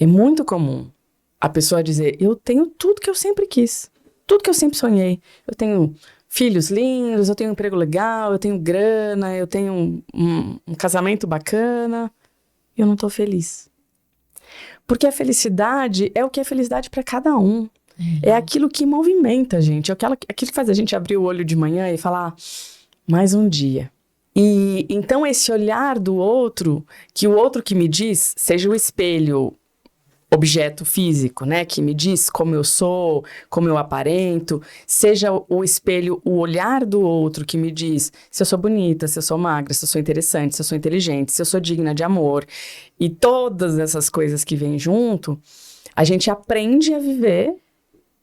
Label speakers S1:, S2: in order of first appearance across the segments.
S1: É muito comum a pessoa dizer, eu tenho tudo que eu sempre quis, tudo que eu sempre sonhei. Eu tenho filhos lindos, eu tenho um emprego legal, eu tenho grana, eu tenho um casamento bacana, e eu não tô feliz. Porque a felicidade é o que é felicidade para cada um. É aquilo que movimenta a gente, é aquilo que faz a gente abrir o olho de manhã e falar, mais um dia. E então esse olhar do outro, que o outro que me diz, seja o espelho, objeto físico, né, que me diz como eu sou, como eu aparento, seja o espelho, o olhar do outro que me diz se eu sou bonita, se eu sou magra, se eu sou interessante, se eu sou inteligente, se eu sou digna de amor, e todas essas coisas que vêm junto, a gente aprende a viver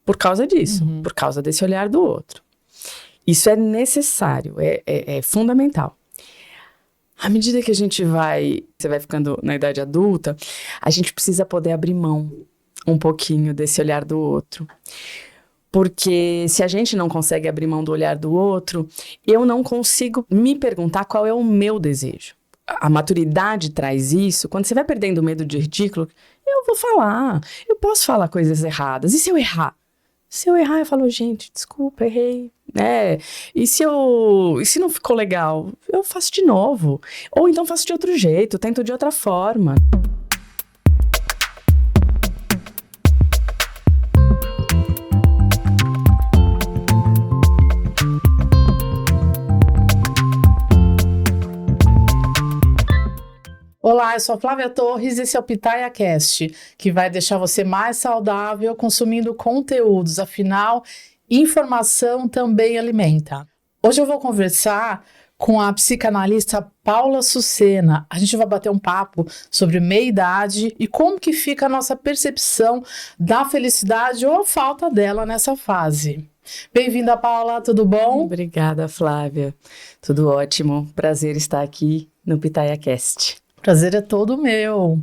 S1: por causa disso, por causa desse olhar do outro. Isso é necessário, é fundamental. À medida que você vai ficando na idade adulta, a gente precisa poder abrir mão um pouquinho desse olhar do outro. Porque se a gente não consegue abrir mão do olhar do outro, eu não consigo me perguntar qual é o meu desejo. A maturidade traz isso. Quando você vai perdendo o medo de ridículo, eu vou falar. Eu posso falar coisas erradas. E se eu errar? Se eu errar, eu falo, gente, desculpa, errei, né? E se não ficou legal, eu faço de novo. Ou então faço de outro jeito, tento de outra forma.
S2: Olá, eu sou a Flávia Torres e esse é o Pitaia Cast, que vai deixar você mais saudável consumindo conteúdos, afinal, informação também alimenta. Hoje eu vou conversar com a psicanalista Paula Sucena. A gente vai bater um papo sobre meia-idade e como que fica a nossa percepção da felicidade ou a falta dela nessa fase. Bem-vinda, Paula, tudo bom?
S1: Obrigada, Flávia. Tudo ótimo. Prazer estar aqui no Pitaia Cast.
S2: Prazer é todo meu.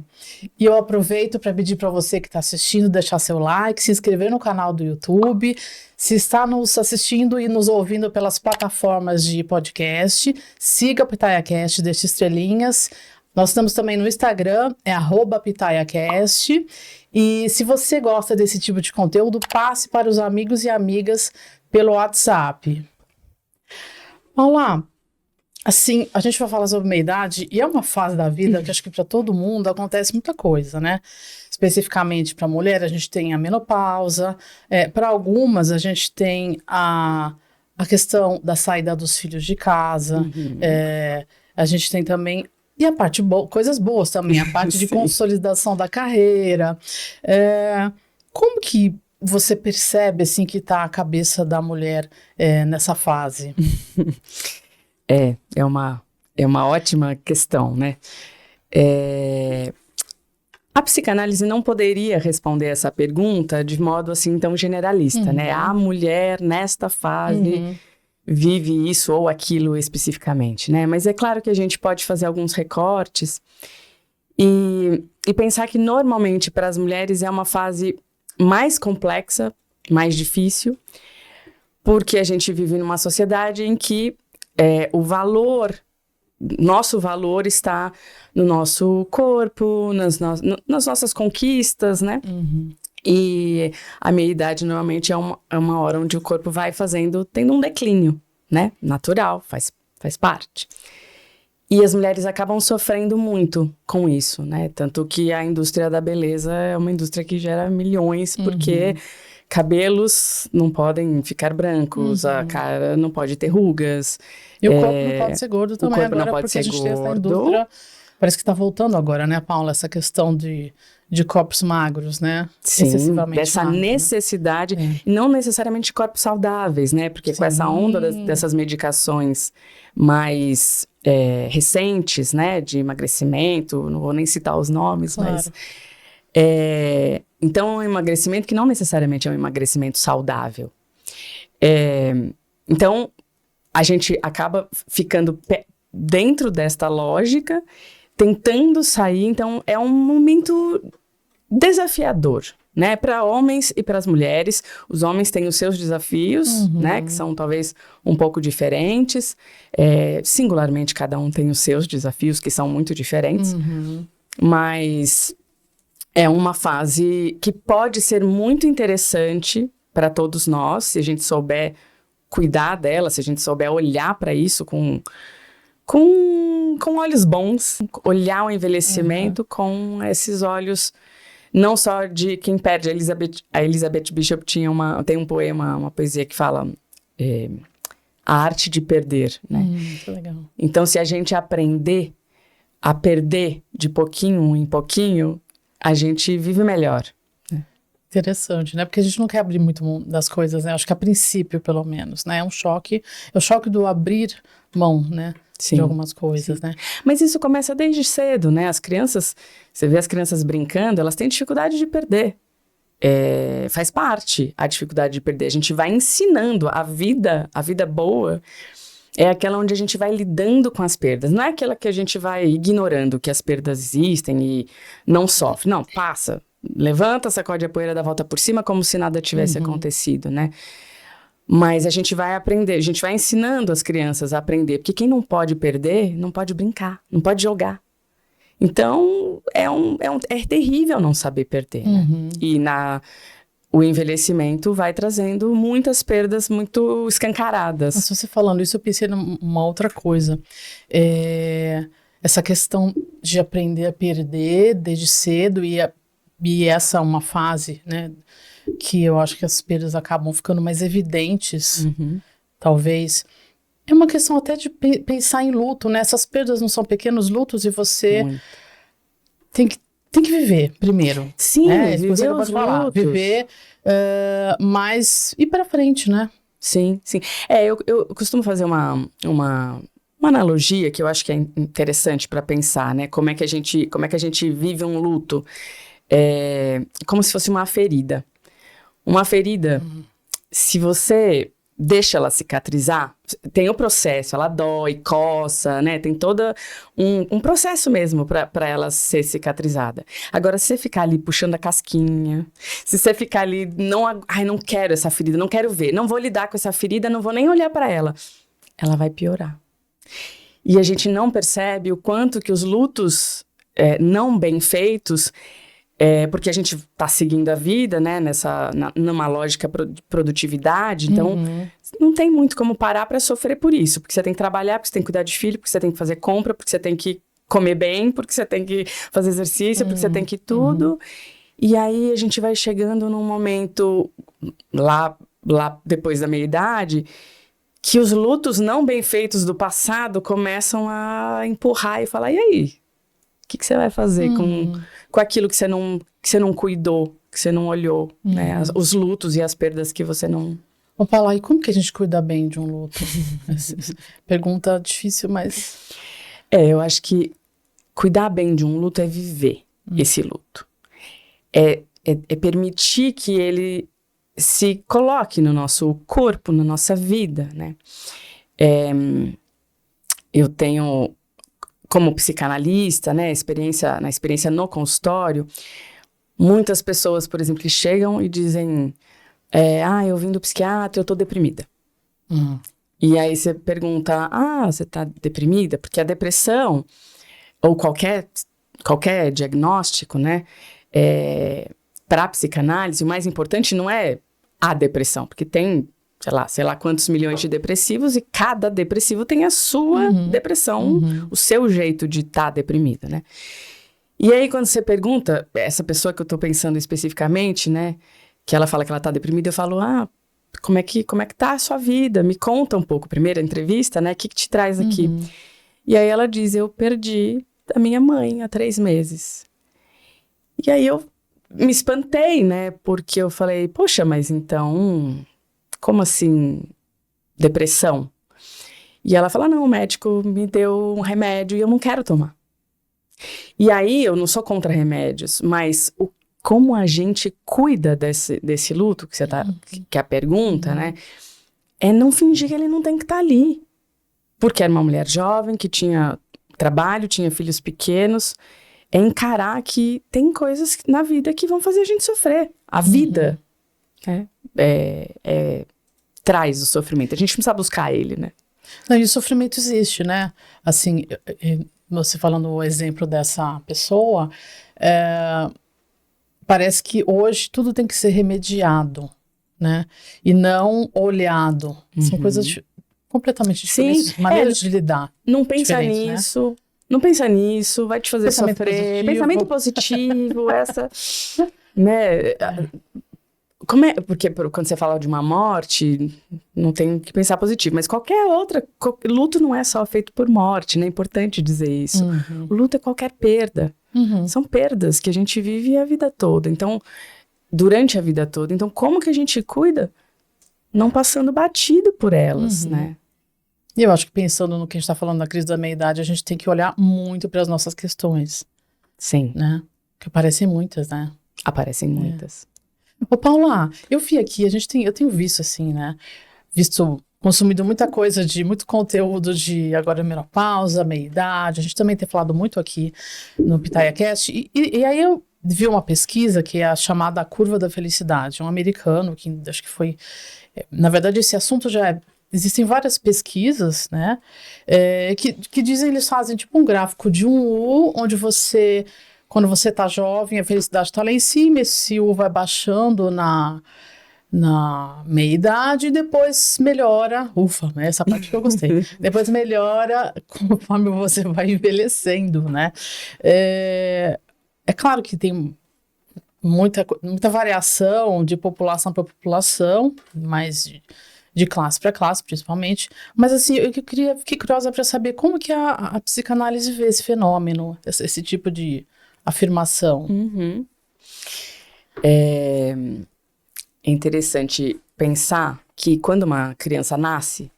S2: E eu aproveito para pedir para você que está assistindo, deixar seu like, se inscrever no canal do YouTube. Se está nos assistindo e nos ouvindo pelas plataformas de podcast, siga o PitaiaCast, deixe estrelinhas. Nós estamos também no Instagram, é @PitaiaCast. E se você gosta desse tipo de conteúdo, passe para os amigos e amigas pelo WhatsApp. Vamos lá. Assim, a gente vai falar sobre meia-idade e é uma fase da vida que acho que para todo mundo acontece muita coisa, né? Especificamente para a mulher, a gente tem a menopausa, para algumas a gente tem a questão da saída dos filhos de casa, a gente tem também, e a parte boa, coisas boas também, a parte de consolidação da carreira. Como que você percebe assim que está a cabeça da mulher nessa fase?
S1: É uma ótima questão, né? A psicanálise não poderia responder essa pergunta de modo assim tão generalista, né? A mulher nesta fase vive isso ou aquilo especificamente, né? Mas é claro que a gente pode fazer alguns recortes e pensar que normalmente para as mulheres é uma fase mais complexa, mais difícil, porque a gente vive numa sociedade em que nosso valor está no nosso corpo, nas nossas conquistas, né? E a meia-idade normalmente é uma hora onde o corpo vai tendo um declínio, né? Natural, faz parte. E as mulheres acabam sofrendo muito com isso, né? Tanto que a indústria da beleza é uma indústria que gera milhões, porque cabelos não podem ficar brancos, a cara não pode ter rugas.
S2: E o corpo não pode ser gordo também
S1: agora,
S2: não pode porque a gente tem essa indústria. Parece que está voltando agora, né, Paula? Essa questão de corpos magros, né?
S1: Sim, dessa necessidade,
S2: né?
S1: Não necessariamente de corpos saudáveis, né? Porque com essa onda dessas medicações mais recentes, né, de emagrecimento, não vou nem citar os nomes,
S2: claro.
S1: Mas... Então, é um emagrecimento que não necessariamente é um emagrecimento saudável. Então, a gente acaba ficando dentro desta lógica, tentando sair. Então, é um momento desafiador, né? Para homens e para as mulheres. Os homens têm os seus desafios, né? Que são talvez um pouco diferentes. Singularmente, cada um tem os seus desafios, que são muito diferentes. Mas... É uma fase que pode ser muito interessante para todos nós, se a gente souber cuidar dela, se a gente souber olhar para isso com olhos bons, olhar o envelhecimento com esses olhos, não só de quem perde. A Elizabeth Bishop tem um poema, uma poesia que fala a arte de perder, né?
S2: Que legal.
S1: Então, se a gente aprender a perder de pouquinho em pouquinho, a gente vive melhor.
S2: Interessante, né? Porque a gente não quer abrir muito das coisas, né? Acho que a princípio, pelo menos, né? É o choque do abrir mão, né?
S1: Sim,
S2: de algumas coisas, né?
S1: Mas isso começa desde cedo, né? As crianças, você vê as crianças brincando, elas têm dificuldade de perder. Faz parte a dificuldade de perder. A gente vai ensinando a vida boa é aquela onde a gente vai lidando com as perdas. Não é aquela que a gente vai ignorando que as perdas existem e não sofre. Não, passa. Levanta, sacode a poeira, dá a volta por cima como se nada tivesse acontecido, né? Mas a gente vai aprender, a gente vai ensinando as crianças a aprender. Porque quem não pode perder, não pode brincar, não pode jogar. Então, é terrível não saber perder, né? E o envelhecimento vai trazendo muitas perdas muito escancaradas.
S2: Mas você falando isso, eu pensei numa outra coisa. Essa questão de aprender a perder desde cedo e essa é uma fase, né, que eu acho que as perdas acabam ficando mais evidentes, talvez. É uma questão até de pensar em luto, né? Essas perdas não são pequenos lutos e você tem que viver primeiro.
S1: Sim,
S2: né?
S1: viver
S2: Você
S1: os
S2: pode falar,
S1: lutos.
S2: viver, mas ir para frente, né?
S1: Sim, sim. Eu costumo fazer uma analogia que eu acho que é interessante para pensar, né? Como é que a gente vive um luto. Como se fosse uma ferida. Uma ferida, se você deixa ela cicatrizar, tem o processo, ela dói, coça, né? Tem todo um processo mesmo para ela ser cicatrizada. Agora, se você ficar ali puxando a casquinha, se você ficar ali, não quero essa ferida, não quero ver, não vou lidar com essa ferida, não vou nem olhar para ela vai piorar. E a gente não percebe o quanto que os lutos não bem feitos, porque a gente está seguindo a vida, né, numa lógica de produtividade, então não tem muito como parar para sofrer por isso, porque você tem que trabalhar, porque você tem que cuidar de filho, porque você tem que fazer compra, porque você tem que comer bem, porque você tem que fazer exercício, porque você tem que tudo. E aí a gente vai chegando num momento, lá depois da meia-idade, que os lutos não bem feitos do passado começam a empurrar e falar, e aí? O que você vai fazer com aquilo que você não cuidou, que você não olhou, né? Os lutos e as perdas que você não...
S2: Ô, Paula, e como que a gente cuida bem de um luto? Pergunta difícil, mas...
S1: Eu acho que cuidar bem de um luto é viver esse luto. É permitir que ele se coloque no nosso corpo, na nossa vida, né? Eu tenho... Como psicanalista, né, na experiência no consultório, muitas pessoas, por exemplo, que chegam e dizem, eu vim do psiquiatra, eu tô deprimida. E aí você pergunta, você tá deprimida? Porque a depressão, ou qualquer diagnóstico, né, para a psicanálise, o mais importante não é a depressão, porque tem... sei lá quantos milhões de depressivos e cada depressivo tem a sua depressão, o seu jeito de estar deprimida, né? E aí, quando você pergunta, essa pessoa que eu tô pensando especificamente, né, que ela fala que ela tá deprimida, eu falo, como é que tá a sua vida? Me conta um pouco, primeira entrevista, né, o que te traz aqui? E aí ela diz, eu perdi a minha mãe há 3 meses. E aí eu me espantei, né, porque eu falei, poxa, mas então... Como assim, depressão? E ela fala, não, o médico me deu um remédio e eu não quero tomar. E aí, eu não sou contra remédios, mas como a gente cuida desse luto, que é a pergunta, né? É não fingir que ele não tem que estar ali. Porque era uma mulher jovem, que tinha trabalho, tinha filhos pequenos. É encarar que tem coisas na vida que vão fazer a gente sofrer. A vida traz o sofrimento. A gente não precisa buscar ele, né?
S2: Não, e o sofrimento existe, né? Assim, você falando o exemplo dessa pessoa, parece que hoje tudo tem que ser remediado, né? E não olhado. São coisas completamente diferentes, maneiras de lidar.
S1: Não pensa
S2: nisso,
S1: né? Não pensa nisso, vai te fazer
S2: pensamento
S1: sofrer.
S2: Positivo.
S1: Pensamento positivo, essa, né? Porque quando você fala de uma morte, não tem que pensar positivo, mas qualquer outra, luto não é só feito por morte, né? É importante dizer isso. O luto é qualquer perda. São perdas que a gente vive a vida toda. Então, durante a vida toda. Então, como que a gente cuida? Não passando batido por elas, né?
S2: E eu acho que pensando no que a gente está falando da crise da meia-idade, a gente tem que olhar muito para as nossas questões.
S1: Sim.
S2: Né? Que aparecem muitas, né?
S1: Aparecem muitas.
S2: Ô, Paula, eu vi aqui, eu tenho visto assim, né? Consumido muita coisa muito conteúdo de agora menopausa, meia-idade. A gente também tem falado muito aqui no PitayaCast. E aí eu vi uma pesquisa que é a chamada Curva da Felicidade, um americano que acho que foi... Na verdade, esse assunto existem várias pesquisas, né? Que dizem, eles fazem tipo um gráfico de um U, onde quando você tá jovem, a felicidade tá lá em cima, esse U vai baixando na meia-idade e depois melhora. Ufa, essa parte que eu gostei. Depois melhora conforme você vai envelhecendo, né? É claro que tem muita variação de população para população, mas de classe para classe, principalmente. Mas assim, fiquei curiosa para saber como que a psicanálise vê esse fenômeno, esse tipo de afirmação.
S1: É interessante pensar que quando uma criança nasce,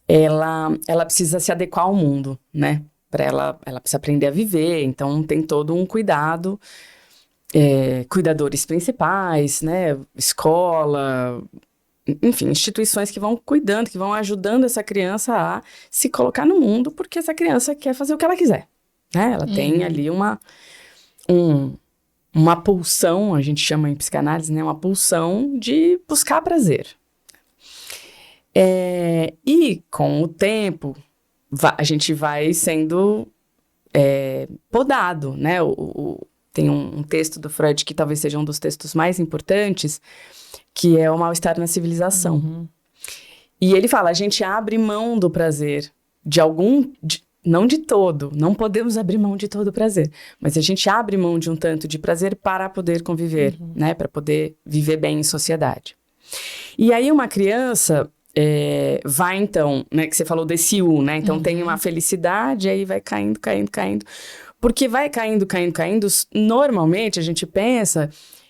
S1: ela precisa se adequar ao mundo, né? Ela precisa aprender a viver, então tem todo um cuidado, cuidadores principais, né? Escola, enfim, instituições que vão cuidando, que vão ajudando essa criança a se colocar no mundo, porque essa criança quer fazer o que ela quiser, né? Ela tem ali uma pulsão, a gente chama em psicanálise, né? Uma pulsão de buscar prazer. E com o tempo, a gente vai sendo podado, né? Tem um texto do Freud que talvez seja um dos textos mais importantes, que é o Mal-Estar na Civilização. E ele fala, a gente abre mão do prazer não de todo, não podemos abrir mão de todo o prazer, mas a gente abre mão de um tanto de prazer para poder conviver, né? Para poder viver bem em sociedade. E aí uma criança vai então, né? Que você falou desse U, né? Então tem uma felicidade, aí vai caindo, caindo, caindo. Porque vai caindo, caindo, caindo, normalmente a gente pensa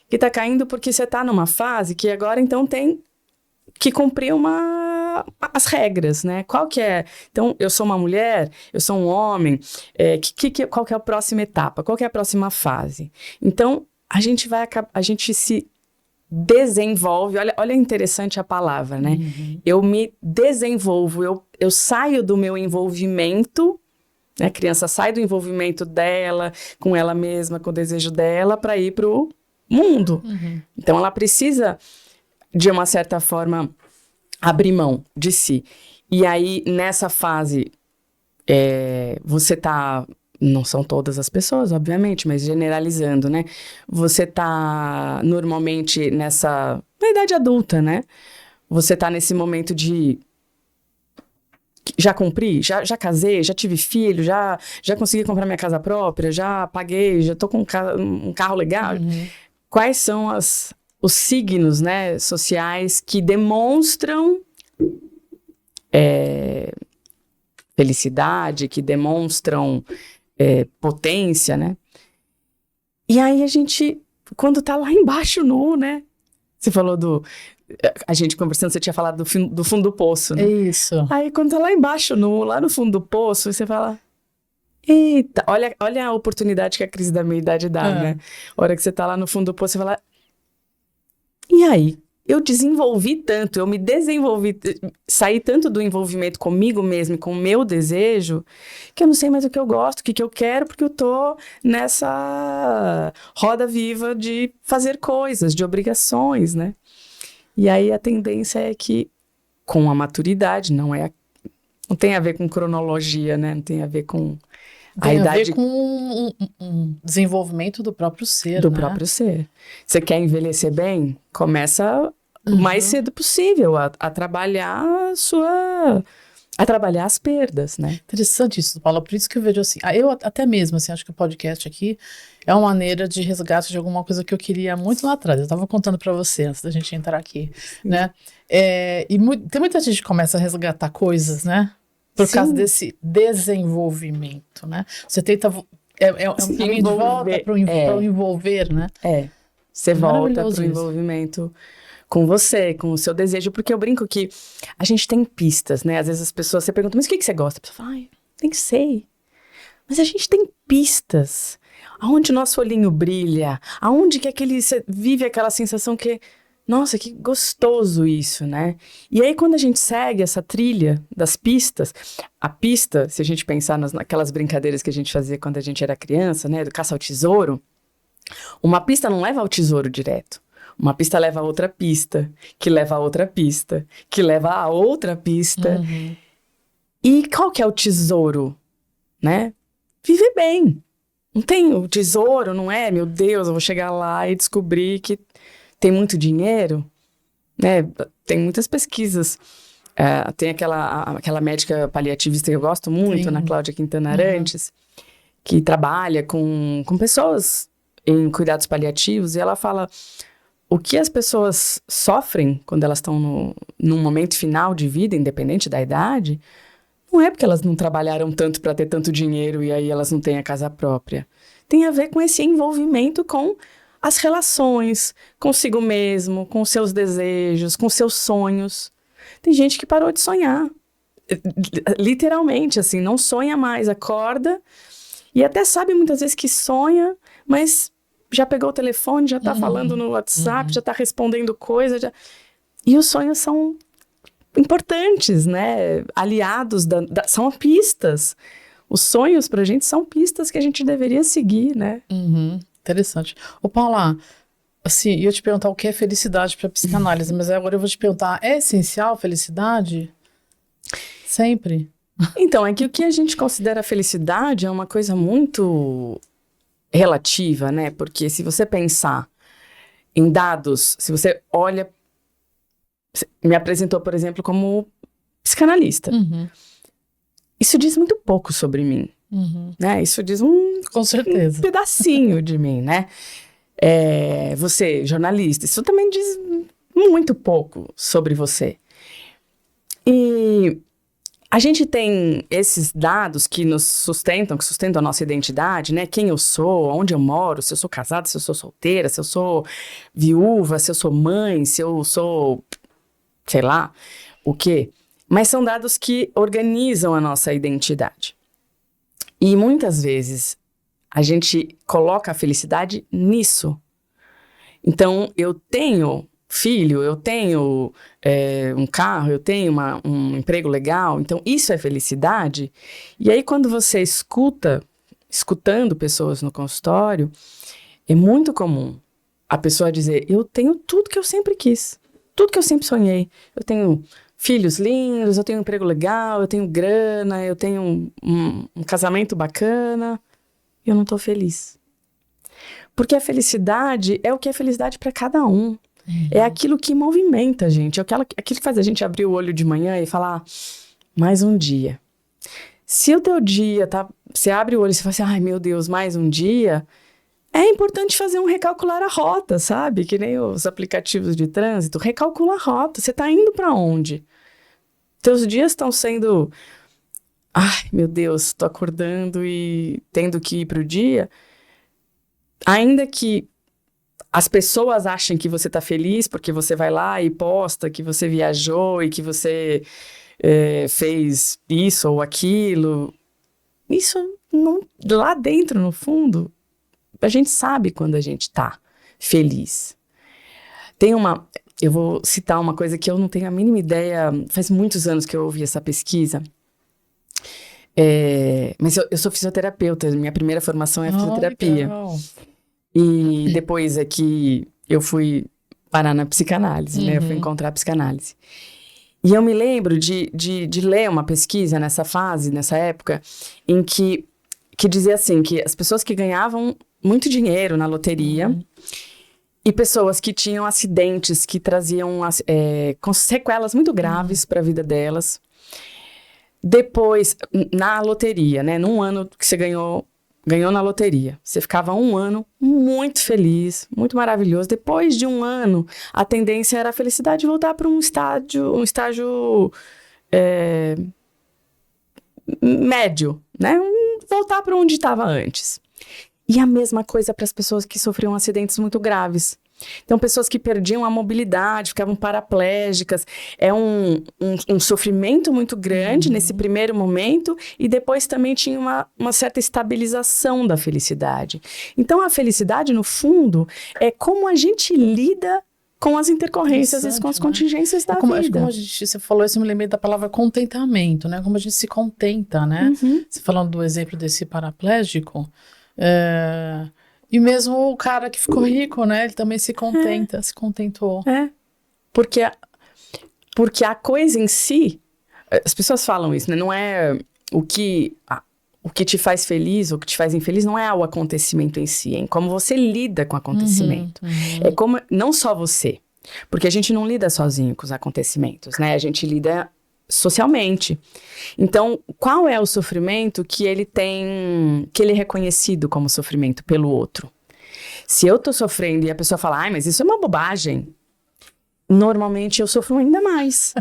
S1: que tá caindo porque você tá numa fase que agora então tem que cumprir as regras, né? Qual que é? Então, eu sou uma mulher, eu sou um homem, qual que é a próxima etapa? Qual que é a próxima fase? Então, a gente se desenvolve, olha interessante a palavra, né? Eu me desenvolvo, eu saio do meu envolvimento, né? A criança sai do envolvimento dela, com ela mesma, com o desejo dela, para ir pro mundo. Então, ela precisa, de uma certa forma, abrir mão de si. E aí, nessa fase, você tá... Não são todas as pessoas, obviamente, mas generalizando, né? Você tá, normalmente, na idade adulta, né? Você tá nesse momento de... Já cumpri, já casei, já tive filho, já consegui comprar minha casa própria, já paguei, já tô com um carro legal. Quais são os signos, né, sociais que demonstram felicidade, que demonstram potência, né? E aí a gente, quando tá lá embaixo nu, né? Você falou a gente conversando, você tinha falado do fundo do poço, né?
S2: Isso.
S1: Aí quando tá lá embaixo nu, lá no fundo do poço, você fala... Eita, olha a oportunidade que a crise da meia-idade dá, né? A hora que você tá lá no fundo do poço, você fala... E aí? Eu desenvolvi tanto, eu me desenvolvi, saí tanto do envolvimento comigo mesmo, com o meu desejo, que eu não sei mais o que eu gosto, o que eu quero, porque eu tô nessa roda viva de fazer coisas, de obrigações, né? E aí a tendência é que, com a maturidade, não tem a ver com cronologia, né? Não tem a ver com
S2: Tem a ver com um desenvolvimento do próprio ser,
S1: do
S2: né?
S1: próprio ser. Você quer envelhecer bem? Começa o mais cedo possível a trabalhar a trabalhar as perdas, né?
S2: Interessante isso, Paula. Por isso que eu vejo assim, eu até mesmo, assim, acho que o podcast aqui é uma maneira de resgate de alguma coisa que eu queria muito lá atrás. Eu estava contando para você antes da gente entrar aqui, né? Tem muita gente que começa a resgatar coisas, né? Por causa desse desenvolvimento, né? Você tenta... É um caminho de volta para o envolver, né?
S1: Você volta para o envolvimento com você, com o seu desejo, porque eu brinco que a gente tem pistas, né? Às vezes as pessoas, você pergunta, mas o que você gosta? A pessoa fala, nem sei. Mas a gente tem pistas. Aonde nosso olhinho brilha, aonde que você vive aquela sensação que, nossa, que gostoso isso, né? E aí quando a gente segue essa trilha das pistas, a pista, se a gente pensar naquelas brincadeiras que a gente fazia quando a gente era criança, né? Do caça ao tesouro, uma pista não leva ao tesouro direto. Uma pista leva a outra pista, que leva a outra pista, que leva a outra pista.
S2: Uhum.
S1: E qual que é o tesouro, né? Viver bem. Não tem o tesouro, não é? Meu Deus, eu vou chegar lá e descobrir que tem muito dinheiro, né? Tem muitas pesquisas. Tem aquela médica paliativista que eu gosto muito, Ana Cláudia Quintana Arantes, que trabalha com pessoas em cuidados paliativos, e ela fala... O que as pessoas sofrem quando elas estão num momento final de vida, independente da idade, não é porque elas não trabalharam tanto para ter tanto dinheiro e aí elas não têm a casa própria. Tem a ver com esse envolvimento com as relações, consigo mesmo, com seus desejos, com seus sonhos. Tem gente que parou de sonhar. Literalmente, assim, não sonha mais, acorda e até sabe muitas vezes que sonha, mas... já pegou o telefone, já tá falando no WhatsApp, já tá respondendo coisa. E os sonhos são importantes, né? Aliados, são pistas. Os sonhos pra gente são pistas que a gente deveria seguir, né?
S2: Interessante. Ô, Paula, assim, eu ia te perguntar o que é felicidade pra psicanálise, mas agora eu vou te perguntar, é essencial felicidade? Sempre?
S1: Então, é que o que a gente considera felicidade é uma coisa muito... relativa, né? Porque se você pensar em dados, se você olha... Me apresentou, por exemplo, como psicanalista. Isso diz muito pouco sobre mim, né? Isso diz
S2: com certeza,
S1: um pedacinho de mim, né? Você, jornalista, isso também diz muito pouco sobre você. E... a gente tem esses dados que nos sustentam, que sustentam a nossa identidade, né? Quem eu sou, onde eu moro, se eu sou casada, se eu sou solteira, se eu sou viúva, se eu sou mãe, se eu sou, sei lá, o quê. Mas são dados que organizam a nossa identidade. E muitas vezes a gente coloca a felicidade nisso. Então, eu tenho... filho, eu tenho um carro, eu tenho um emprego legal, então isso é felicidade. E aí quando você escutando pessoas no consultório, é muito comum a pessoa dizer, eu tenho tudo que eu sempre quis, tudo que eu sempre sonhei. Eu tenho filhos lindos, eu tenho um emprego legal, eu tenho grana, eu tenho um casamento bacana, e eu não tô feliz. Porque a felicidade é o que é felicidade para cada um. É aquilo que movimenta a gente, é aquilo que faz a gente abrir o olho de manhã e falar, mais um dia. Se o teu dia você abre o olho e você fala assim, ai meu Deus, mais um dia, é importante fazer um recalcular a rota, sabe? Que nem os aplicativos de trânsito, recalcula a rota, você tá indo para onde? Teus dias estão sendo, ai meu Deus, tô acordando e tendo que ir pro dia, ainda que as pessoas acham que você tá feliz porque você vai lá e posta que você viajou e que você fez isso ou aquilo. Isso, não, lá dentro, no fundo, a gente sabe quando a gente tá feliz. Eu vou citar uma coisa que eu não tenho a mínima ideia, faz muitos anos que eu ouvi essa pesquisa. Mas eu sou fisioterapeuta, minha primeira formação é fisioterapia.
S2: Legal.
S1: E depois é que eu fui parar na psicanálise, né? Eu fui encontrar a psicanálise. E eu me lembro de ler uma pesquisa nessa fase, nessa época, em que que dizia assim, que as pessoas que ganhavam muito dinheiro na loteria e pessoas que tinham acidentes que traziam com sequelas muito graves para a vida delas. Depois, na loteria, né? Num ano que você ganhou na loteria. Você ficava um ano muito feliz, muito maravilhoso. Depois de um ano, a tendência era a felicidade voltar para um estágio médio, né? Voltar para onde estava antes. E a mesma coisa para as pessoas que sofriam acidentes muito graves. Então, pessoas que perdiam a mobilidade, ficavam paraplégicas. É um sofrimento muito grande nesse primeiro momento e depois também tinha uma certa estabilização da felicidade. Então, a felicidade, no fundo, é como a gente lida com as intercorrências e com as contingências da vida.
S2: Como você falou isso, eu me lembrei da palavra contentamento, né? Como a gente se contenta, né? Você falando do exemplo desse paraplégico... E mesmo o cara que ficou rico, né? Ele também se contenta, se contentou.
S1: Porque a coisa em si, as pessoas falam isso, né? Não é o que te faz feliz ou o que te faz infeliz, não é o acontecimento em si, é como você lida com o acontecimento. É como, não só você, porque a gente não lida sozinho com os acontecimentos, né? A gente lida socialmente. Então, qual é o sofrimento que ele é reconhecido como sofrimento pelo outro? Se eu tô sofrendo e a pessoa fala, mas isso é uma bobagem, normalmente eu sofro ainda mais.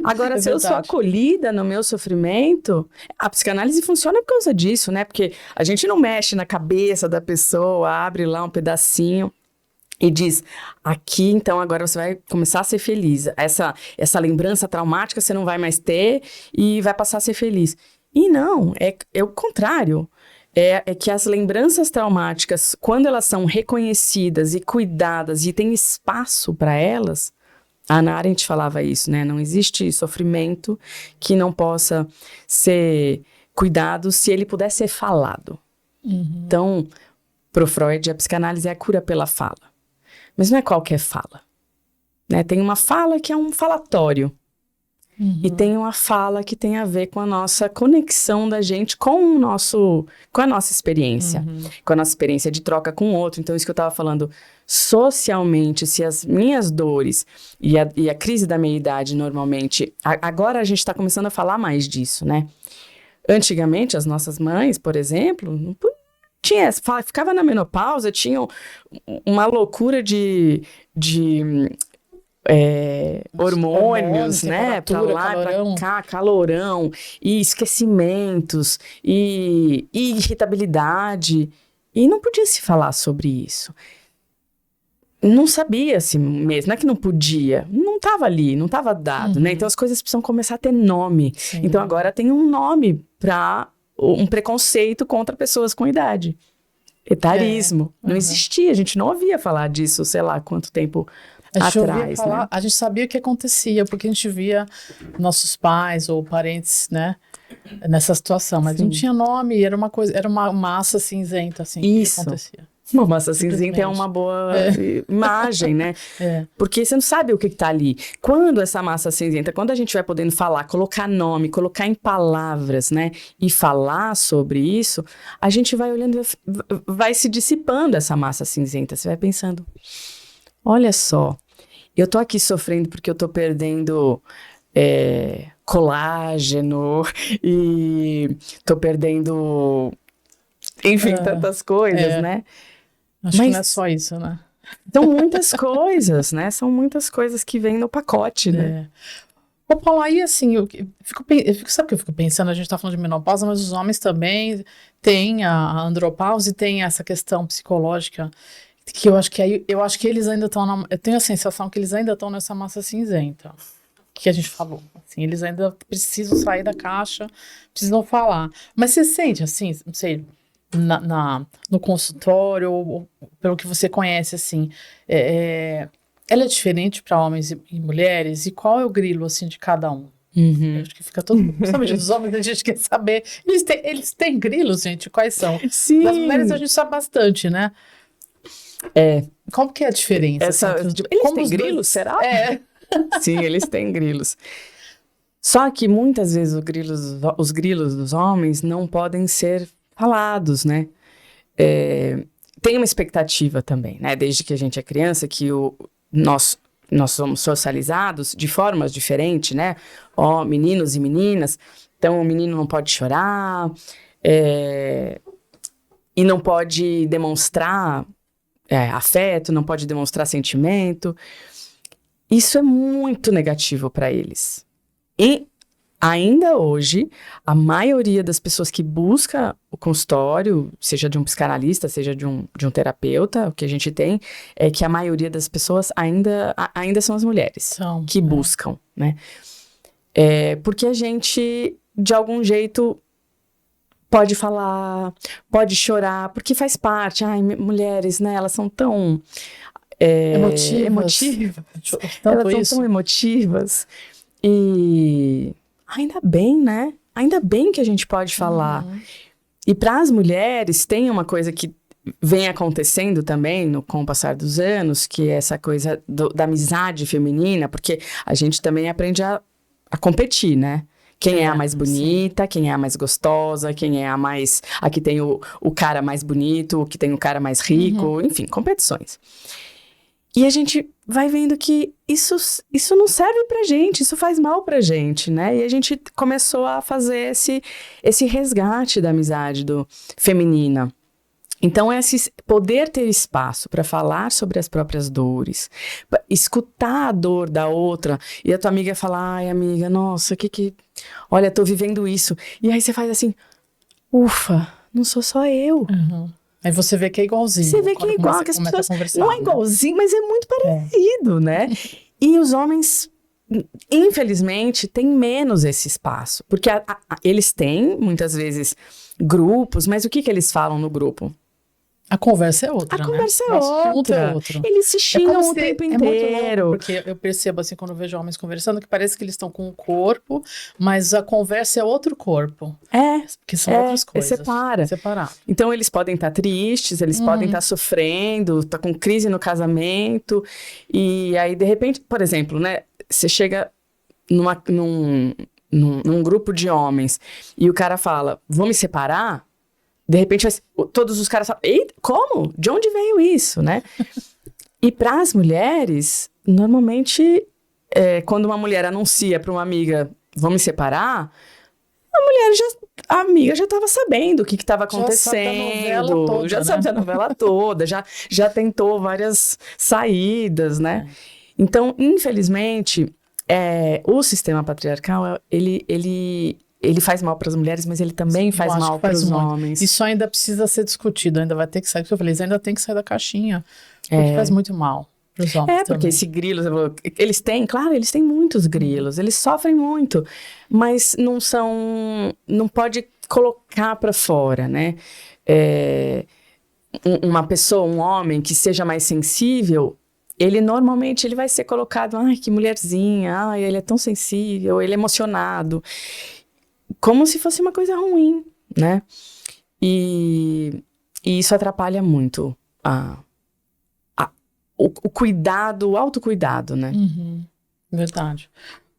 S1: Agora, se eu sou acolhida no meu sofrimento, a psicanálise funciona por causa disso, né? Porque a gente não mexe na cabeça da pessoa, abre lá um pedacinho e diz, aqui, então, agora você vai começar a ser feliz. Essa lembrança traumática você não vai mais ter e vai passar a ser feliz. E não, é o contrário. É que as lembranças traumáticas, quando elas são reconhecidas e cuidadas e tem espaço para elas, a Hannah Arendt falava isso, né? Não existe sofrimento que não possa ser cuidado se ele puder ser falado. Então, pro Freud, a psicanálise é a cura pela fala. Mas não é qualquer fala, né? Tem uma fala que é um falatório. E tem uma fala que tem a ver com a nossa conexão da gente com a nossa experiência. Com a nossa experiência de troca com o outro. Então, isso que eu estava falando, socialmente, se as minhas dores e a crise da meia-idade, normalmente... Agora a gente está começando a falar mais disso, né? Antigamente, as nossas mães, por exemplo... ficava na menopausa, tinham uma loucura de hormônios, né? Pra lá, calorão. Pra cá, calorão, e esquecimentos, e irritabilidade. E não podia se falar sobre isso. Não sabia-se mesmo, não é que não podia, não estava ali, não estava dado, né? Então as coisas precisam começar a ter nome. Sim. Então agora tem um nome para um preconceito contra pessoas com idade. Etarismo. Não existia, a gente não ouvia falar disso, sei lá, quanto tempo atrás, né?
S2: A gente sabia o que acontecia, porque a gente via nossos pais ou parentes, né, nessa situação, mas não tinha nome, era uma massa cinzenta, assim,
S1: isso.
S2: Que acontecia.
S1: Uma massa cinzenta é uma boa imagem, né? Porque você não sabe o que está ali. Quando essa massa cinzenta, quando a gente vai podendo falar, colocar nome, colocar em palavras, né? E falar sobre isso, a gente vai olhando, vai se dissipando essa massa cinzenta. Você vai pensando, olha só, eu tô aqui sofrendo porque eu tô perdendo colágeno e tô perdendo, enfim, tantas coisas, né?
S2: Acho que não é só isso, né?
S1: São muitas coisas, né? São muitas coisas que vêm no pacote, né?
S2: Ô, Paulo, aí assim, sabe o que eu fico pensando? A gente tá falando de menopausa, mas os homens também têm a andropausa e tem essa questão psicológica que eu acho que eles ainda estão eu tenho a sensação que eles ainda estão nessa massa cinzenta que a gente falou. Assim, eles ainda precisam sair da caixa, precisam falar. Mas você sente assim, não sei, no consultório, ou pelo que você conhece, assim, ela é diferente para homens e mulheres? E qual é o grilo, assim, de cada um? Eu acho que fica todo mundo, principalmente dos homens, a gente quer saber. Eles têm grilos, gente? Quais são?
S1: Sim.
S2: Das mulheres a gente sabe bastante, né? Como que é a diferença?
S1: Eles têm grilos, será? Sim, eles têm grilos. Só que muitas vezes os grilos dos homens não podem ser falados, né? Tem uma expectativa também, né? Desde que a gente é criança, que nós somos socializados de formas diferentes, né? Meninos e meninas. Então, o menino não pode chorar, e não pode demonstrar afeto, não pode demonstrar sentimento. Isso é muito negativo para eles. E ainda hoje, a maioria das pessoas que busca o consultório, seja de um psicanalista, seja de um terapeuta, o que a gente tem é que a maioria das pessoas ainda são as mulheres que buscam, né? Porque a gente, de algum jeito, pode falar, pode chorar, porque faz parte. Ai, mulheres, né? Elas são tão emotivas. Elas são tão emotivas. E ainda bem, né? Ainda bem que a gente pode falar. E para as mulheres, tem uma coisa que vem acontecendo também com o passar dos anos, que é essa coisa da amizade feminina, porque a gente também aprende a competir, né? Quem é a mais bonita, sim. Quem é a mais gostosa, quem é a que tem o cara mais bonito, o que tem o cara mais rico, enfim, competições. E a gente vai vendo que isso não serve pra gente, isso faz mal pra gente, né? E a gente começou a fazer esse resgate da amizade feminina. Então, poder ter espaço para falar sobre as próprias dores, escutar a dor da outra, e a tua amiga falar, ai, amiga, nossa, olha, tô vivendo isso. E aí você faz assim, ufa, não sou só eu.
S2: Aí você vê que é igualzinho.
S1: Você vê que é igual, que as pessoas... Não é igualzinho, mas é muito parecido, né? E os homens, infelizmente, têm menos esse espaço. Porque eles têm, muitas vezes, grupos, mas o que eles falam no grupo?
S2: A conversa é outra,
S1: A conversa é outra. Eles se xingam o tempo inteiro.
S2: Muito louco, porque eu percebo, assim, quando eu vejo homens conversando, que parece que eles estão com um corpo, mas a conversa é outro corpo. Que são outras coisas.
S1: Separar. Então, eles podem estar tristes, eles podem estar sofrendo, tá com crise no casamento, e aí, de repente, por exemplo, né, você chega num grupo de homens, e o cara fala, vou me separar? De repente, todos os caras falam, eita, como? De onde veio isso, né? E para as mulheres, normalmente, quando uma mulher anuncia para uma amiga, vou me separar, a amiga já estava sabendo o que estava acontecendo. Já sabe da novela toda, já tentou várias saídas, né? Então, infelizmente, o sistema patriarcal, ele faz mal para as mulheres, mas ele também faz mal para os homens.
S2: Isso ainda precisa ser discutido, ainda vai ter que sair, porque eu falei, ainda tem que sair da caixinha, porque faz muito mal para os homens
S1: porque esse grilo, eles têm muitos grilos, eles sofrem muito, mas não pode colocar para fora, né? Uma pessoa, um homem que seja mais sensível, ele normalmente vai ser colocado, ai, que mulherzinha, ai, ele é tão sensível, ele é emocionado, como se fosse uma coisa ruim, né? E isso atrapalha muito o cuidado, o autocuidado, né?
S2: Verdade.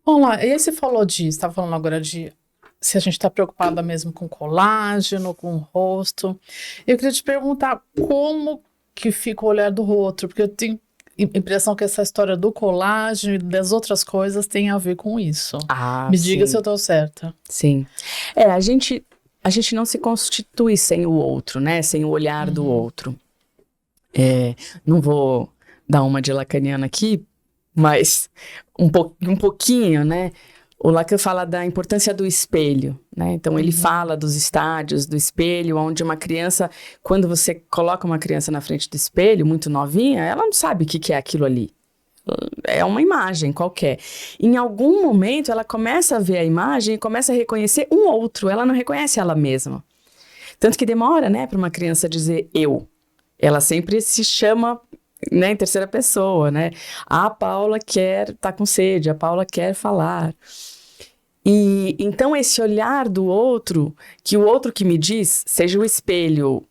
S2: Vamos lá, e aí você estava falando agora de se a gente está preocupada mesmo com colágeno, com o rosto. Eu queria te perguntar como que fica o olhar do outro, porque eu tenho impressão que essa história do colágeno e das outras coisas tem a ver com isso. Me diga se eu estou certa.
S1: Sim. A gente não se constitui sem o outro, né? Sem o olhar do outro. Não vou dar uma de lacaniana aqui, mas um pouquinho, né? O Lacan fala da importância do espelho, né? Então, ele fala dos estádios do espelho, onde uma criança, quando você coloca uma criança na frente do espelho, muito novinha, ela não sabe o que é aquilo ali. É uma imagem qualquer. Em algum momento, ela começa a ver a imagem e começa a reconhecer um outro. Ela não reconhece ela mesma. Tanto que demora, né, para uma criança dizer eu. Ela sempre se chama, né, em terceira pessoa, né? A Paula tá com sede, a Paula quer falar. E então esse olhar do outro, que o outro que me diz, seja o espelho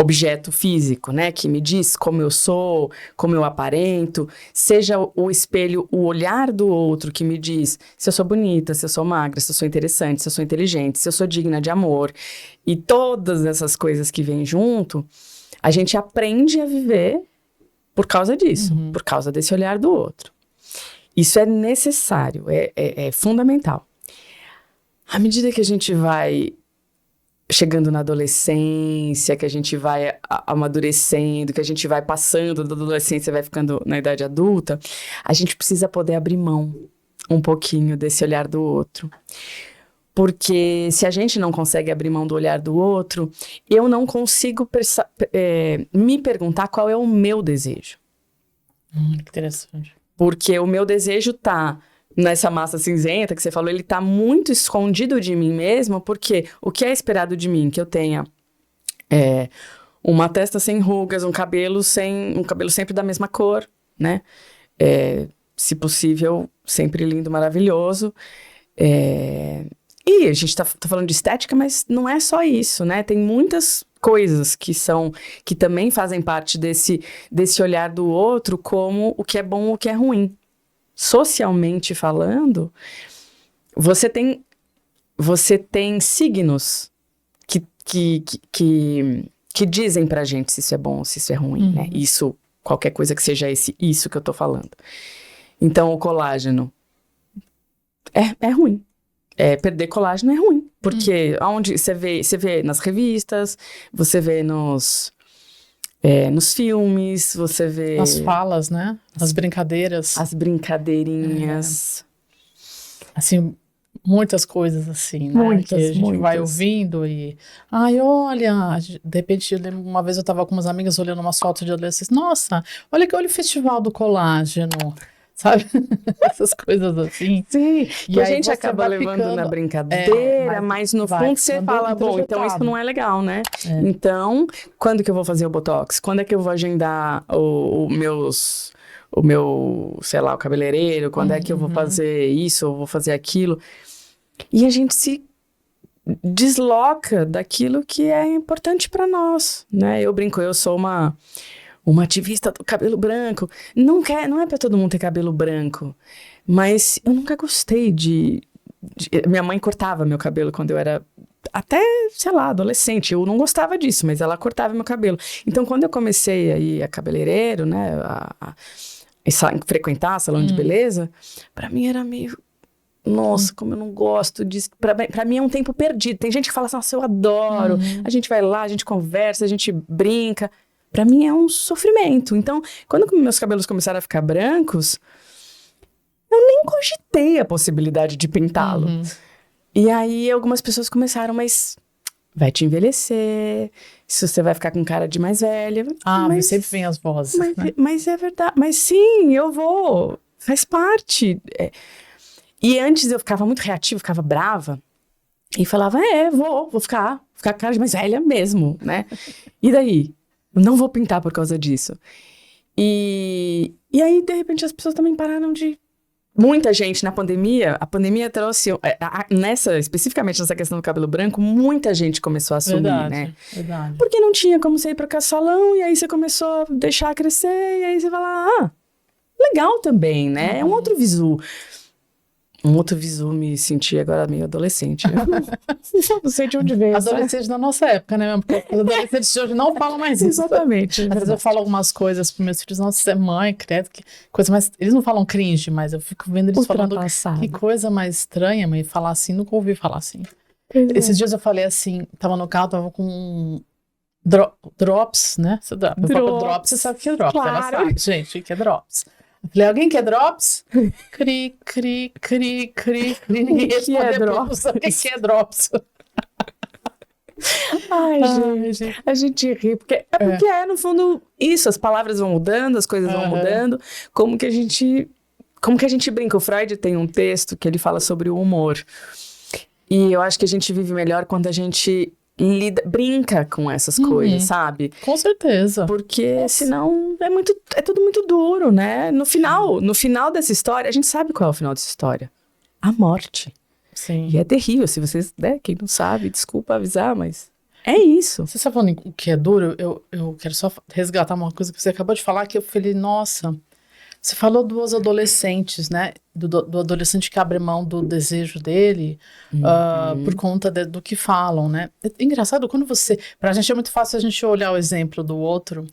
S1: objeto físico, né, que me diz como eu sou, como eu aparento, seja o espelho, o olhar do outro que me diz se eu sou bonita, se eu sou magra, se eu sou interessante, se eu sou inteligente, se eu sou digna de amor, e todas essas coisas que vêm junto, a gente aprende a viver por causa disso, por causa desse olhar do outro. Isso é necessário, é fundamental. À medida que a gente vai chegando na adolescência, que a gente vai amadurecendo, que a gente vai passando da adolescência e vai ficando na idade adulta, a gente precisa poder abrir mão um pouquinho desse olhar do outro. Porque se a gente não consegue abrir mão do olhar do outro, eu não consigo me perguntar qual é o meu desejo.
S2: Que interessante.
S1: Porque o meu desejo tá nessa massa cinzenta que você falou, ele tá muito escondido de mim mesmo, porque o que é esperado de mim? Que eu tenha uma testa sem rugas, um cabelo sempre da mesma cor, né? Se possível, sempre lindo, maravilhoso. E a gente tá falando de estética, mas não é só isso, né? Tem muitas coisas que também fazem parte desse olhar do outro, como o que é bom, o que é ruim. Socialmente falando, você tem signos que dizem pra gente se isso é bom ou se isso é ruim, né? Isso, qualquer coisa que seja isso que eu tô falando. Então, o colágeno é ruim. Perder colágeno é ruim, porque onde você vê nas revistas, você vê nos filmes, você vê...
S2: As falas, né? As brincadeiras.
S1: As brincadeirinhas.
S2: Assim, muitas coisas assim, né? Que a gente vai ouvindo e... Ai, olha... De repente, uma vez eu tava com umas amigas olhando umas fotos de adolescentes. Nossa, olha o festival do colágeno. Sabe? Essas coisas assim.
S1: Sim,
S2: e
S1: que a gente acaba levando na brincadeira, mas no fundo você fala, bom, então isso não é legal, né? Então, quando que eu vou fazer o Botox? Quando é que eu vou agendar o meu, sei lá, o cabeleireiro? Quando é que eu vou fazer isso ou vou fazer aquilo? E a gente se desloca daquilo que é importante para nós, né? Eu brinco, eu sou uma ativista do cabelo branco. Não é pra todo mundo ter cabelo branco. Mas eu nunca gostei minha mãe cortava meu cabelo quando eu era até, sei lá, adolescente. Eu não gostava disso, mas ela cortava meu cabelo. Então, quando eu comecei a ir a cabeleireiro, né, a frequentar salão de beleza, pra mim era meio... Nossa, como eu não gosto disso. Pra mim é um tempo perdido. Tem gente que fala assim, nossa, eu adoro. A gente vai lá, a gente conversa, a gente brinca. Pra mim é um sofrimento. Então, quando meus cabelos começaram a ficar brancos, eu nem cogitei a possibilidade de pintá-lo. E aí, algumas pessoas começaram, mas vai te envelhecer, se você vai ficar com cara de mais velha.
S2: Mas sempre vem as vozes.
S1: Mas é verdade. Mas sim, eu vou. Faz parte. E antes eu ficava muito reativa, ficava brava. E falava, vou ficar com cara de mais velha mesmo, né? E daí? Não vou pintar por causa disso. E aí, de repente, as pessoas também pararam de... Muita gente na pandemia, a pandemia trouxe... especificamente nessa questão do cabelo branco, muita gente começou a assumir, né?
S2: Verdade.
S1: Porque não tinha como você ir para o salão, e aí você começou a deixar crescer, e aí você fala, legal também, né? É um outro visu. Me senti agora meio adolescente. Não sei de onde veio.
S2: Adolescente da nossa época, né? Porque os adolescentes de hoje não falam mais isso.
S1: Exatamente.
S2: Às vezes eu falo algumas coisas para meus filhos, nossa, você é mãe, credo, que coisa mais... Eles não falam cringe, mas eu fico vendo eles falando, que coisa mais estranha, mãe, falar assim, nunca ouvi falar assim. Esses dias eu falei assim, tava no carro, tava com drops, né? Drops, você sabe o que é drops, ela sabe, gente, o que é drops. Eu falei, alguém quer drops? Cri, cri, cri, cri, cri. Ninguém respondeu drops. O que é drops?
S1: Ai, gente, a gente ri, porque no fundo, isso, as palavras vão mudando, as coisas vão mudando, como que a gente brinca. O Freud tem um texto que ele fala sobre o humor, e eu acho que a gente vive melhor quando a gente brinca com essas coisas, sabe?
S2: Com certeza.
S1: Porque senão é tudo muito duro, né? No final dessa história, a gente sabe qual é o final dessa história. A morte.
S2: Sim.
S1: E é terrível, se vocês, né, quem não sabe, desculpa avisar, mas É isso.
S2: Você está falando o que é duro? Eu quero só resgatar uma coisa que você acabou de falar, que eu falei, nossa, você falou dos adolescentes, né? Do adolescente que abre mão do desejo dele por conta do que falam, né? É engraçado quando pra gente é muito fácil a gente olhar o exemplo do outro,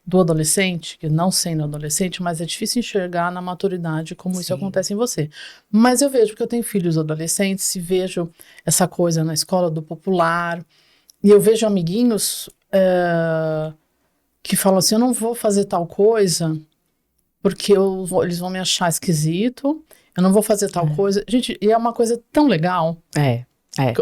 S2: do adolescente, que não sendo adolescente, mas é difícil enxergar na maturidade como isso acontece em você. Mas eu vejo, porque eu tenho filhos adolescentes, e vejo essa coisa na escola do popular, e eu vejo amiguinhos que falam assim, eu não vou fazer tal coisa porque eles vão me achar esquisito, eu não vou fazer tal coisa. Gente, e é uma coisa tão legal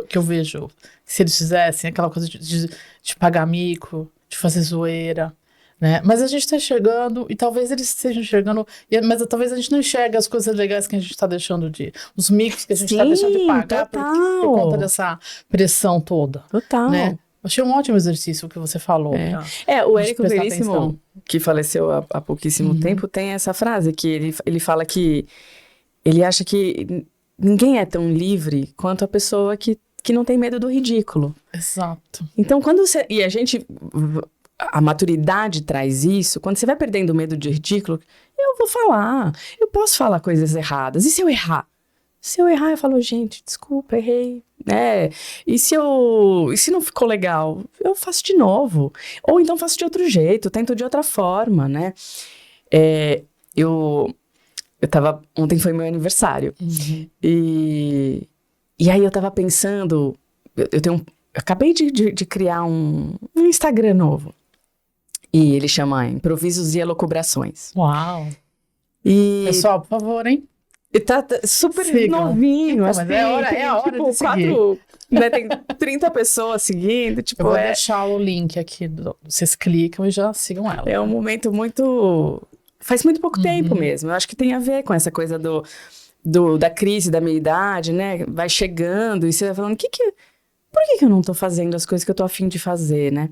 S2: que eu vejo, se eles fizessem aquela coisa de pagar mico, de fazer zoeira, né? Mas a gente tá enxergando, e talvez eles estejam enxergando, mas talvez a gente não enxergue as coisas legais que a gente tá deixando os micos que a gente tá deixando de pagar por conta dessa pressão toda.
S1: Total.
S2: Né? Achei um ótimo exercício o que você falou.
S1: O Érico Veríssimo, que faleceu há pouquíssimo tempo, tem essa frase que ele fala que ele acha que ninguém é tão livre quanto a pessoa que não tem medo do ridículo.
S2: Exato.
S1: Então, a maturidade traz isso, quando você vai perdendo o medo de ridículo, eu vou falar, eu posso falar coisas erradas. E se eu errar? Se eu errar, eu falo, gente, desculpa, errei, né? E se não ficou legal, eu faço de novo. Ou então faço de outro jeito, tento de outra forma, né? Ontem foi meu aniversário. E aí eu tava pensando, eu acabei de criar um Instagram novo. E ele chama Improvisos e Elocubrações.
S2: Uau!
S1: E
S2: pessoal, por favor, hein?
S1: E tá super novinho,
S2: então,
S1: assim,
S2: mas é hora
S1: tipo,
S2: de seguir.
S1: Né, tem 30 pessoas seguindo, tipo...
S2: Eu vou deixar o link aqui, vocês clicam e já sigam ela.
S1: É um momento muito... Faz muito pouco tempo mesmo, eu acho que tem a ver com essa coisa da crise da meia-idade, né? Vai chegando e você vai falando, por que eu não tô fazendo as coisas que eu tô a fim de fazer, né?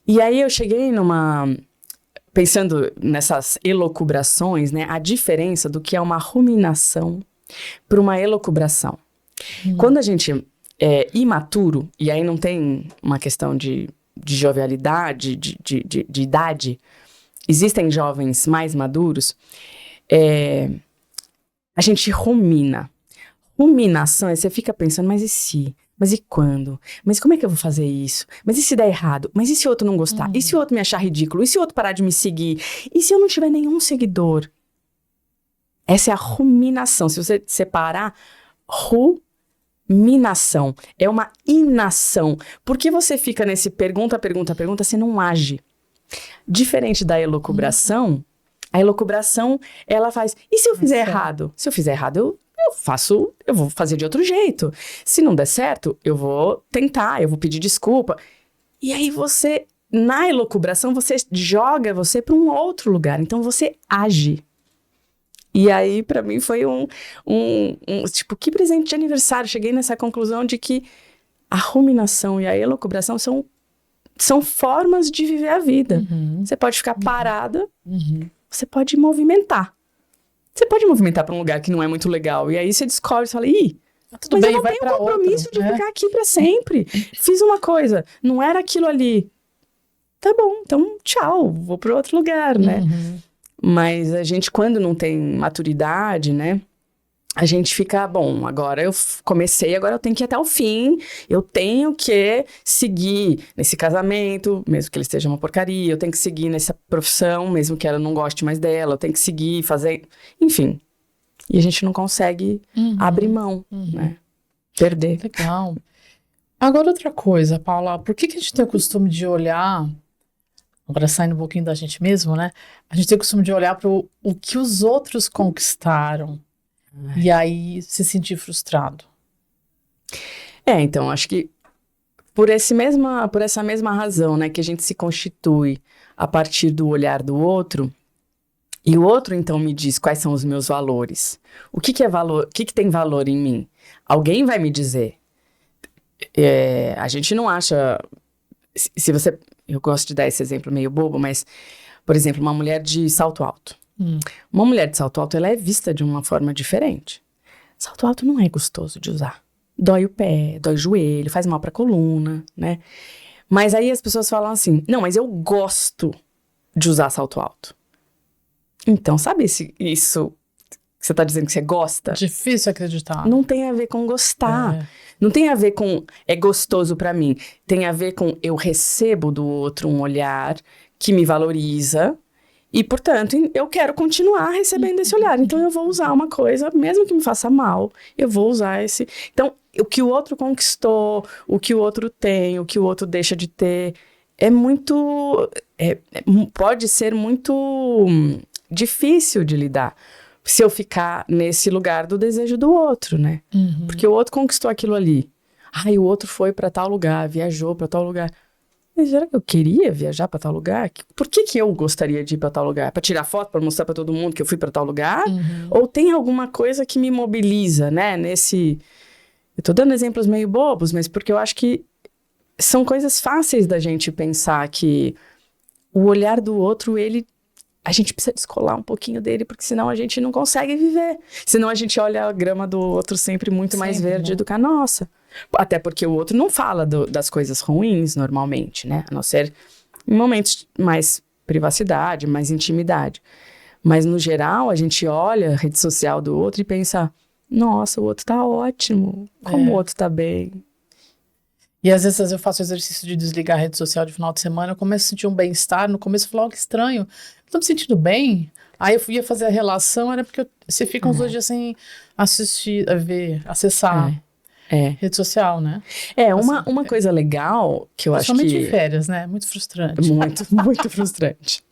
S1: E aí eu cheguei pensando nessas elocubrações, né, a diferença do que é uma ruminação para uma elocubração. Quando a gente é imaturo, e aí não tem uma questão de jovialidade, de idade, existem jovens mais maduros, a gente rumina. Ruminação é você fica pensando, mas e se? Mas e quando? Mas como é que eu vou fazer isso? Mas e se der errado? Mas e se o outro não gostar? E se o outro me achar ridículo? E se o outro parar de me seguir? E se eu não tiver nenhum seguidor? Essa é a ruminação. Se você separar, ruminação é uma inação. Porque você fica nesse pergunta, você não age. Diferente da elocubração, a elocubração, ela faz... E se eu fizer errado? Se eu fizer errado, eu vou fazer de outro jeito. Se não der certo, eu vou tentar, eu vou pedir desculpa. E aí na elocubração, você joga você para um outro lugar. Então, você age. E aí, para mim, foi tipo, que presente de aniversário. Cheguei nessa conclusão de que a ruminação e a elocubração são formas de viver a vida. Você pode ficar parada, você pode movimentar. Você pode movimentar para um lugar que não é muito legal. E aí você descobre, você fala,
S2: tudo bem,
S1: eu não tenho compromisso de ficar aqui para sempre. Fiz uma coisa, não era aquilo ali. Tá bom, então tchau, vou para outro lugar, né? Mas a gente, quando não tem maturidade, né? A gente fica, bom, agora eu comecei, agora eu tenho que ir até o fim, eu tenho que seguir nesse casamento, mesmo que ele esteja uma porcaria, eu tenho que seguir nessa profissão, mesmo que ela não goste mais dela, eu tenho que seguir, fazer, enfim. E a gente não consegue abrir mão, né? Perder.
S2: Legal. Agora outra coisa, Paula, por que a gente tem o costume de olhar, agora saindo um pouquinho da gente mesmo, né? A gente tem o costume de olhar para o que os outros conquistaram. E aí se sentir frustrado.
S1: Então, acho que por essa mesma razão, né, que a gente se constitui a partir do olhar do outro, e o outro, então, me diz quais são os meus valores. O que é valor? O que tem valor em mim? Alguém vai me dizer. A gente não acha... Eu gosto de dar esse exemplo meio bobo, mas, por exemplo, uma mulher de salto alto. Uma mulher de salto alto, ela é vista de uma forma diferente. Salto alto não é gostoso de usar. Dói o pé, dói o joelho, faz mal pra coluna, né? Mas aí as pessoas falam assim, não, mas eu gosto de usar salto alto. Então, sabe isso que você tá dizendo que você gosta?
S2: Difícil acreditar.
S1: Não tem a ver com gostar. Não tem a ver com é gostoso pra mim. Tem a ver com eu recebo do outro um olhar que me valoriza e, portanto, eu quero continuar recebendo esse olhar. Então, eu vou usar uma coisa, mesmo que me faça mal, eu vou usar esse... Então, o que o outro conquistou, o que o outro tem, o que o outro deixa de ter, é muito... pode ser muito difícil de lidar. Se eu ficar nesse lugar do desejo do outro, né?
S2: Uhum.
S1: Porque o outro conquistou aquilo ali. Ai, o outro foi pra tal lugar, viajou pra tal lugar. Mas será que eu queria viajar pra tal lugar? Por que eu gostaria de ir pra tal lugar? Pra tirar foto, pra mostrar pra todo mundo que eu fui pra tal lugar?
S2: Uhum.
S1: Ou tem alguma coisa que me mobiliza, né? Eu tô dando exemplos meio bobos, mas porque eu acho que são coisas fáceis da gente pensar que o olhar do outro, a gente precisa descolar um pouquinho dele, porque senão a gente não consegue viver. Senão a gente olha a grama do outro sempre muito mais verde do que a nossa. Até porque o outro não fala das coisas ruins, normalmente, né? A não ser em momentos mais privacidade, mais intimidade. Mas, no geral, a gente olha a rede social do outro e pensa, nossa, o outro tá ótimo, como o outro tá bem.
S2: E às vezes eu faço o exercício de desligar a rede social de final de semana, eu começo a sentir um bem-estar, no começo eu falo, que estranho, eu tô me sentindo bem. Aí eu ia fazer a relação, era porque você fica uns 2 dias sem assistir, acessar rede social, né?
S1: Uma coisa legal que eu acho que...
S2: Principalmente em férias, né? Muito frustrante.
S1: Muito, muito frustrante.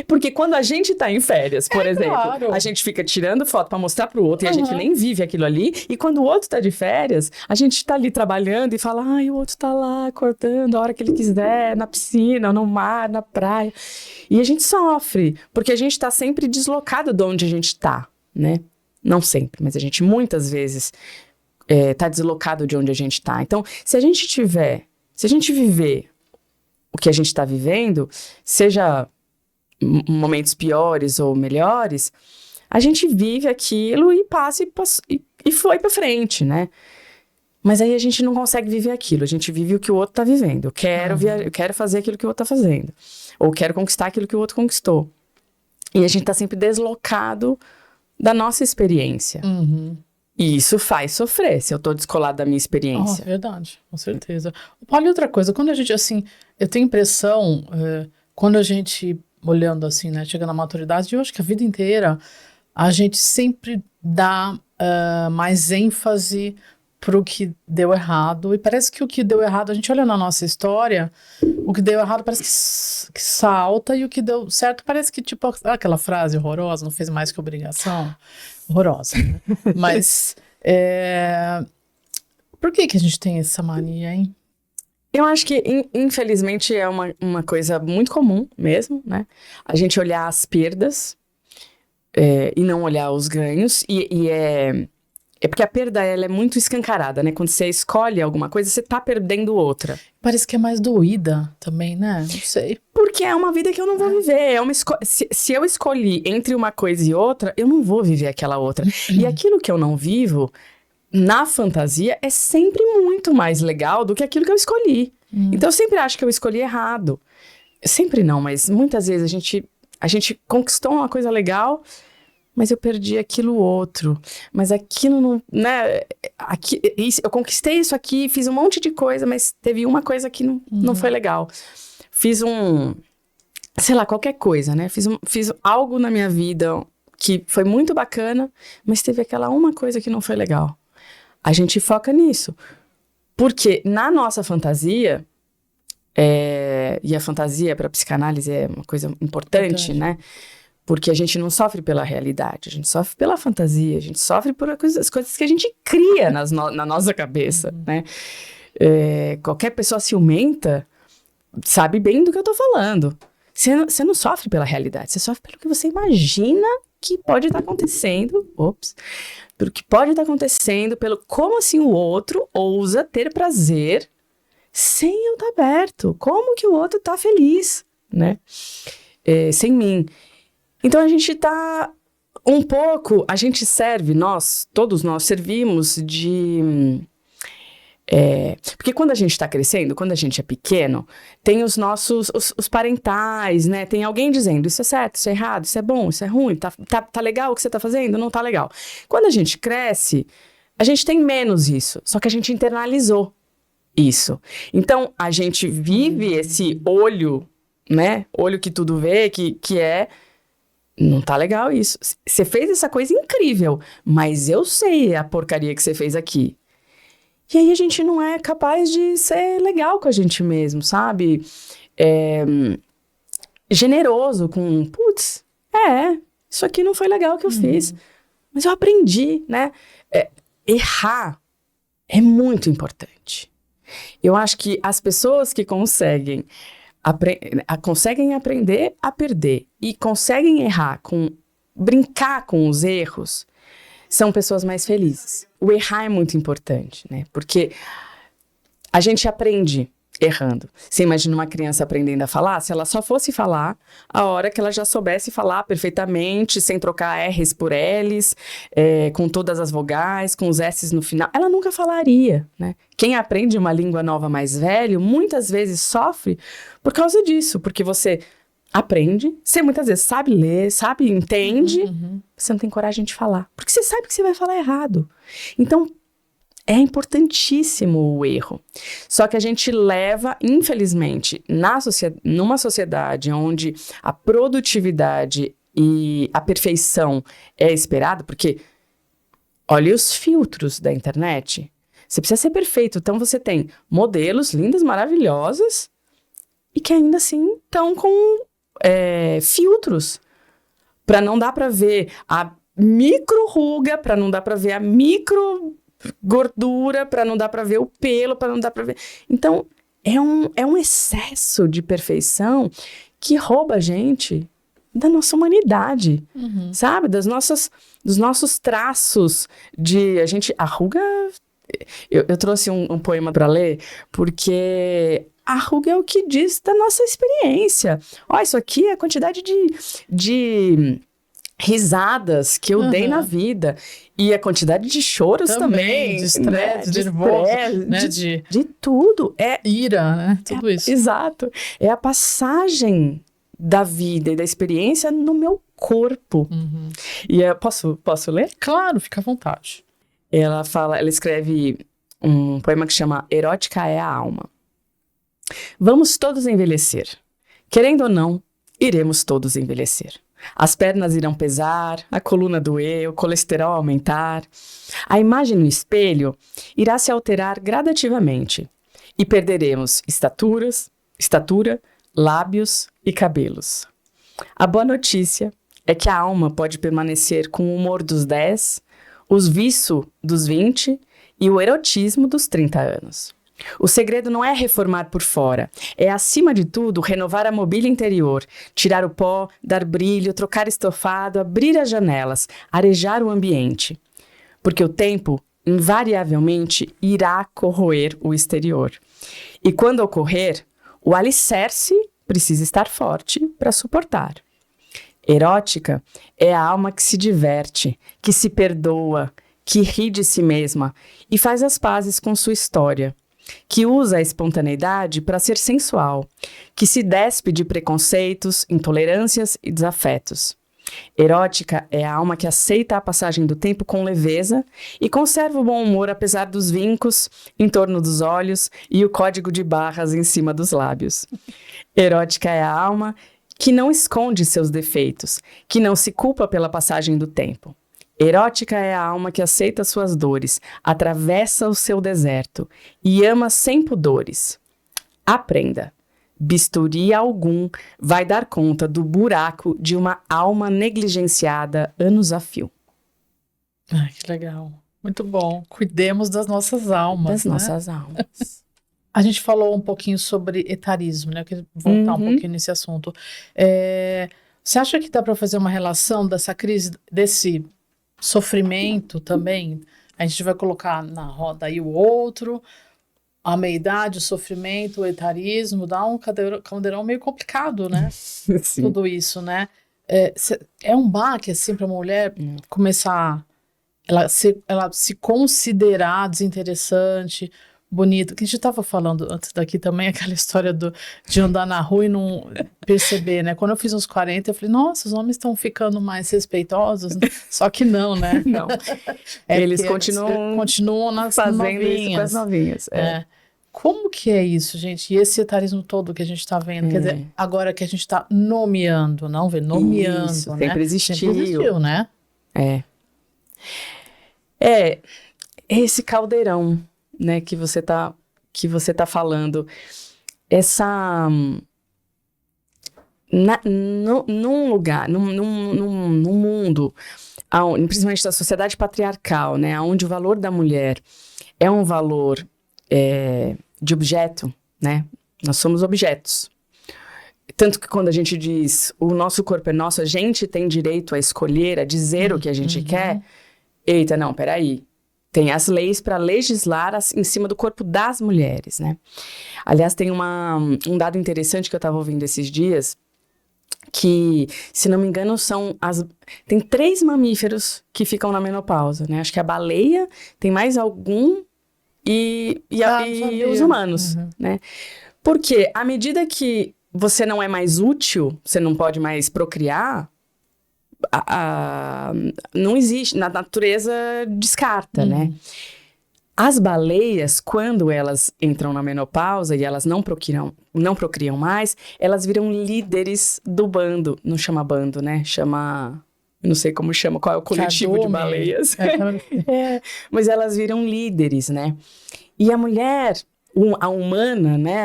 S1: Porque quando a gente tá em férias, por exemplo,
S2: claro.
S1: a gente fica tirando foto pra mostrar pro outro e a gente nem vive aquilo ali. E quando o outro tá de férias, a gente tá ali trabalhando e fala, ai, o outro tá lá acordando a hora que ele quiser, na piscina, no mar, na praia. E a gente sofre, porque a gente tá sempre deslocado de onde a gente tá, né? Não sempre, mas a gente muitas vezes tá deslocado de onde a gente tá. Então, se a gente viver o que a gente tá vivendo, seja momentos piores ou melhores, a gente vive aquilo e passa e foi pra frente, né? Mas aí a gente não consegue viver aquilo, a gente vive o que o outro tá vivendo. Eu quero fazer aquilo que o outro tá fazendo. Ou quero conquistar aquilo que o outro conquistou. E a gente tá sempre deslocado da nossa experiência.
S2: Uhum.
S1: E isso faz sofrer, se eu tô descolado da minha experiência.
S2: Verdade, com certeza. Olha, outra coisa, quando a gente, assim, eu tenho impressão, quando a gente, olhando assim, né, chega na maturidade, eu acho que a vida inteira, a gente sempre dá mais ênfase pro que deu errado, e parece que o que deu errado, a gente olha na nossa história, o que deu errado parece que salta, e o que deu certo parece que, tipo, aquela frase horrorosa, não fez mais que obrigação, horrorosa, né? Mas, por que a gente tem essa mania, hein?
S1: Eu acho que, infelizmente, é uma coisa muito comum mesmo, né? A gente olhar as perdas e não olhar os ganhos, é porque a perda, ela é muito escancarada, né? Quando você escolhe alguma coisa, você tá perdendo outra.
S2: Parece que é mais doída também, né? Não sei.
S1: Porque é uma vida que eu não vou viver. Se eu escolhi entre uma coisa e outra, eu não vou viver aquela outra. E aquilo que eu não vivo, na fantasia, é sempre muito mais legal do que aquilo que eu escolhi. Então, eu sempre acho que eu escolhi errado. Sempre não, mas muitas vezes a gente conquistou uma coisa legal, mas eu perdi aquilo outro. Mas aquilo não, né? Eu conquistei isso aqui, fiz um monte de coisa, mas teve uma coisa que não foi legal. Fiz sei lá, qualquer coisa, né? Fiz algo na minha vida que foi muito bacana, mas teve aquela uma coisa que não foi legal. A gente foca nisso. Porque na nossa fantasia, e a fantasia para psicanálise é uma coisa importante, né? Porque a gente não sofre pela realidade, a gente sofre pela fantasia, a gente sofre por as coisas que a gente cria na nossa cabeça, né? Qualquer pessoa ciumenta sabe bem do que eu tô falando. Você não sofre pela realidade, você sofre pelo que você imagina que pode estar acontecendo. Pelo que pode estar acontecendo, pelo como assim o outro ousa ter prazer sem eu estar aberto. Como que o outro tá feliz, né? Sem mim. Então a gente tá um pouco, a gente serve, todos nós servimos de Porque quando a gente está crescendo, quando a gente é pequeno, tem os nossos, os parentais, né? Tem alguém dizendo, isso é certo, isso é errado, isso é bom, isso é ruim, tá legal o que você tá fazendo? Não tá legal. Quando a gente cresce, a gente tem menos isso, só que a gente internalizou isso. Então, a gente vive esse olho, né? Olho que tudo vê, que é... Não tá legal isso. Você fez essa coisa incrível, mas eu sei a porcaria que você fez aqui. E aí a gente não é capaz de ser legal com a gente mesmo, sabe? Generoso com, putz, isso aqui não foi legal que eu fiz. Mas eu aprendi, né? Errar é muito importante. Eu acho que as pessoas que conseguem aprender a perder e conseguem brincar com os erros, são pessoas mais felizes. O errar é muito importante, né? Porque a gente aprende errando. Você imagina uma criança aprendendo a falar? Se ela só fosse falar a hora que ela já soubesse falar perfeitamente, sem trocar R's por L's, com todas as vogais, com os S's no final, ela nunca falaria, né? Quem aprende uma língua nova mais velho, muitas vezes sofre por causa disso, porque você aprende, você muitas vezes sabe ler, entende, você não tem coragem de falar, porque você sabe que você vai falar errado. Então, é importantíssimo o erro. Só que a gente leva, infelizmente, numa sociedade onde a produtividade e a perfeição é esperada, porque olha os filtros da internet. Você precisa ser perfeito, então você tem modelos lindas, maravilhosas, e que ainda assim estão com filtros, para não dar para ver a micro ruga, para não dar para ver a micro gordura, para não dar para ver o pelo, para não dar para ver. Então, é um excesso de perfeição que rouba a gente da nossa humanidade, sabe? Dos nossos traços de... A ruga... Eu trouxe um poema para ler, porque... A ruga é o que diz da nossa experiência. Isso aqui é a quantidade de risadas que eu dei na vida. E a quantidade de choros também.
S2: De estresse, de nervoso, né?
S1: De tudo.
S2: Ira, né? Tudo isso.
S1: Exato. É a passagem da vida e da experiência no meu corpo. E posso ler?
S2: Claro, fica à vontade.
S1: Ela escreve um poema que chama Erótica é a Alma. Vamos todos envelhecer. Querendo ou não, iremos todos envelhecer. As pernas irão pesar, a coluna doer, o colesterol aumentar. A imagem no espelho irá se alterar gradativamente e perderemos estatura, lábios e cabelos. A boa notícia é que a alma pode permanecer com o humor dos 10, os viços dos 20 e o erotismo dos 30 anos. O segredo não é reformar por fora, é, acima de tudo, renovar a mobília interior, tirar o pó, dar brilho, trocar estofado, abrir as janelas, arejar o ambiente. Porque o tempo, invariavelmente, irá corroer o exterior. E quando ocorrer, o alicerce precisa estar forte para suportar. Erótica é a alma que se diverte, que se perdoa, que ri de si mesma e faz as pazes com sua história, que usa a espontaneidade para ser sensual, que se despe de preconceitos, intolerâncias e desafetos. Erótica é a alma que aceita a passagem do tempo com leveza e conserva o bom humor apesar dos vincos em torno dos olhos e o código de barras em cima dos lábios. Erótica é a alma que não esconde seus defeitos, que não se culpa pela passagem do tempo. Erótica é a alma que aceita suas dores, atravessa o seu deserto e ama sem pudores. Aprenda. Bisturi algum vai dar conta do buraco de uma alma negligenciada anos a fio.
S2: Ai, que legal. Muito bom. Cuidemos das nossas almas,
S1: Das nossas almas.
S2: A gente falou um pouquinho sobre etarismo, né? Eu queria voltar um pouquinho nesse assunto. Você acha que dá para fazer uma relação dessa crise, desse sofrimento também? A gente vai colocar na roda aí o outro, a meia-idade, o sofrimento, o etarismo, dá um caldeirão meio complicado, né?
S1: Sim.
S2: Tudo isso, né? É um baque, assim, para a mulher começar, ela se considerar desinteressante, bonito. Que a gente estava falando antes daqui também, aquela história de andar na rua e não perceber, né? Quando eu fiz uns 40, eu falei, nossa, os homens estão ficando mais respeitosos. Só que não, né?
S1: Não. Eles
S2: continuam nas
S1: fazendo
S2: novinhas.
S1: isso com as novinhas.
S2: Como que é isso, gente? E esse etarismo todo que a gente está vendo? Quer dizer, agora que a gente está nomeando, não vê? Nomeando,
S1: isso,
S2: né?
S1: sempre existiu.
S2: Sempre existiu, né?
S1: Esse caldeirão, né, que você tá falando, num lugar, num mundo, principalmente da sociedade patriarcal, né, onde o valor da mulher é um valor de objeto, né, nós somos objetos. Tanto que quando a gente diz, o nosso corpo é nosso, a gente tem direito a escolher, a dizer o que a gente quer, eita, não, peraí. Tem as leis para legislar em cima do corpo das mulheres, né? Aliás, tem um dado interessante que eu estava ouvindo esses dias, que, se não me engano, tem 3 mamíferos que ficam na menopausa, né? Acho que a baleia, tem mais algum, e os humanos, né? Porque à medida que você não é mais útil, você não pode mais procriar, não existe, na natureza descarta, né? As baleias, quando elas entram na menopausa e elas não procriam mais, elas viram líderes do bando. Não chama bando, né? Chama... Não sei como chama, qual é o coletivo de baleias. Mas elas viram líderes, né? E a mulher, a humana, né?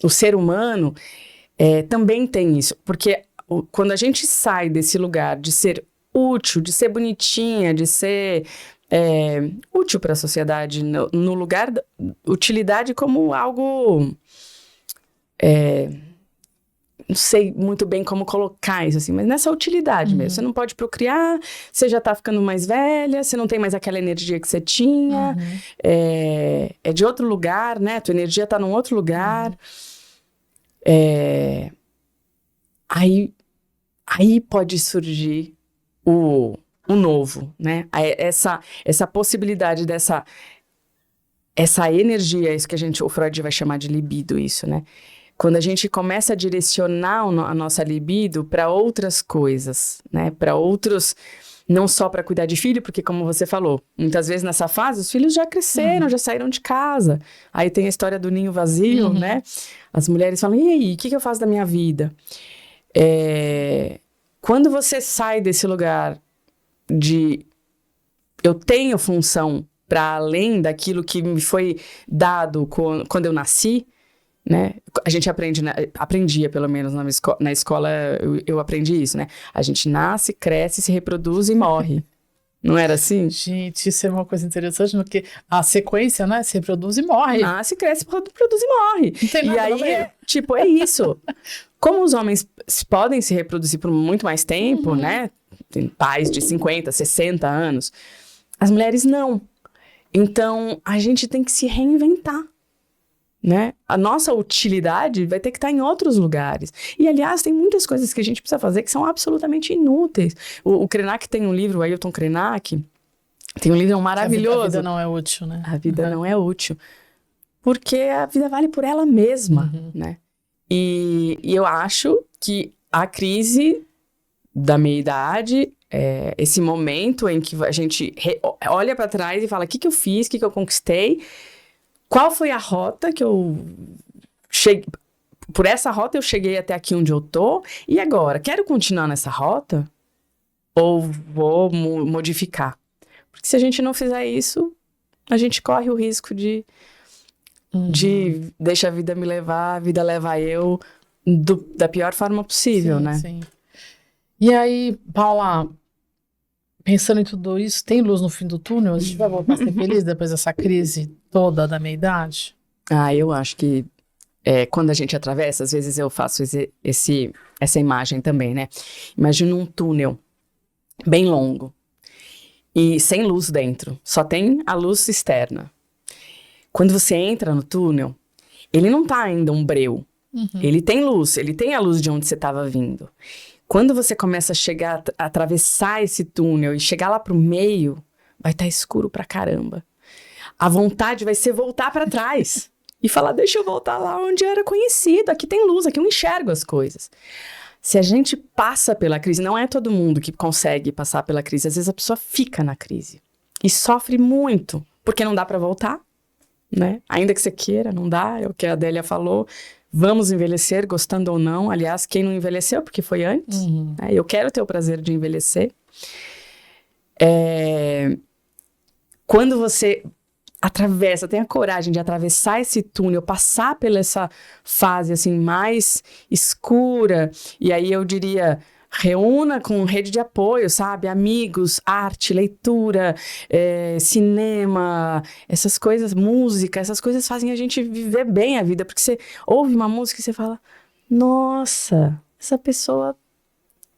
S1: O ser humano também tem isso. Porque quando a gente sai desse lugar de ser útil, de ser bonitinha, de ser útil para a sociedade, no lugar da utilidade como algo... não sei muito bem como colocar isso assim, mas nessa utilidade mesmo. Você não pode procriar, você já tá ficando mais velha, você não tem mais aquela energia que você tinha, é de outro lugar, né? Tua energia tá num outro lugar. Aí pode surgir o novo, né? Essa possibilidade essa energia, isso que o Freud vai chamar de libido, isso, né? Quando a gente começa a direcionar a nossa libido para outras coisas, né? Para outros, não só para cuidar de filho, porque como você falou, muitas vezes nessa fase os filhos já cresceram, já saíram de casa. Aí tem a história do ninho vazio, né? As mulheres falam, e aí, o que eu faço da minha vida? Quando você sai desse lugar de eu tenho função para além daquilo que me foi dado quando eu nasci, né? A gente aprendia pelo menos na escola, eu aprendi isso, né? A gente nasce, cresce, se reproduz e morre. Não era assim?
S2: Gente, isso é uma coisa interessante, porque a sequência, né? Se reproduz e morre.
S1: Nasce, cresce, reproduz e morre.
S2: Não tem nada
S1: e aí, tipo, é isso. Como os homens podem se reproduzir por muito mais tempo, né? Tem pais de 50, 60 anos. As mulheres não. Então, a gente tem que se reinventar, né? A nossa utilidade vai ter que estar em outros lugares. E, aliás, tem muitas coisas que a gente precisa fazer que são absolutamente inúteis. O Krenak tem um livro, o Ailton Krenak, tem um livro maravilhoso.
S2: A vida não é útil, né?
S1: A vida não é útil. Porque a vida vale por ela mesma, né? E eu acho que a crise da meia-idade, esse momento em que a gente olha para trás e fala, o que eu fiz, o que eu conquistei, qual foi a rota que eu cheguei, por essa rota eu cheguei até aqui onde eu tô, e agora, quero continuar nessa rota? Ou vou modificar? Porque se a gente não fizer isso, a gente corre o risco de deixa a vida me levar, a vida leva eu, da pior forma possível,
S2: sim,
S1: né?
S2: Sim. E aí, Paula, pensando em tudo isso, tem luz no fim do túnel? A gente vai voltar a ser feliz depois dessa crise toda da meia-idade?
S1: Eu acho que quando a gente atravessa, às vezes eu faço essa imagem também, né? Imagina um túnel bem longo e sem luz dentro, só tem a luz externa. Quando você entra no túnel, ele não tá ainda um breu. Ele tem luz, ele tem a luz de onde você estava vindo. Quando você começa a chegar, a atravessar esse túnel e chegar lá pro meio, vai estar escuro pra caramba. A vontade vai ser voltar para trás e falar, deixa eu voltar lá onde eu era conhecido, aqui tem luz, aqui eu enxergo as coisas. Se a gente passa pela crise, não é todo mundo que consegue passar pela crise, às vezes a pessoa fica na crise e sofre muito, porque não dá para voltar, né? Ainda que você queira, não dá, é o que a Adélia falou, vamos envelhecer, gostando ou não, aliás, quem não envelheceu, porque foi antes, né? Eu quero ter o prazer de envelhecer. Quando você atravessa, tem a coragem de atravessar esse túnel, passar pela essa fase assim mais escura, e aí eu diria, reúna com rede de apoio, sabe? Amigos, arte, leitura, cinema, essas coisas, música, essas coisas fazem a gente viver bem a vida, porque você ouve uma música e você fala, nossa, essa pessoa,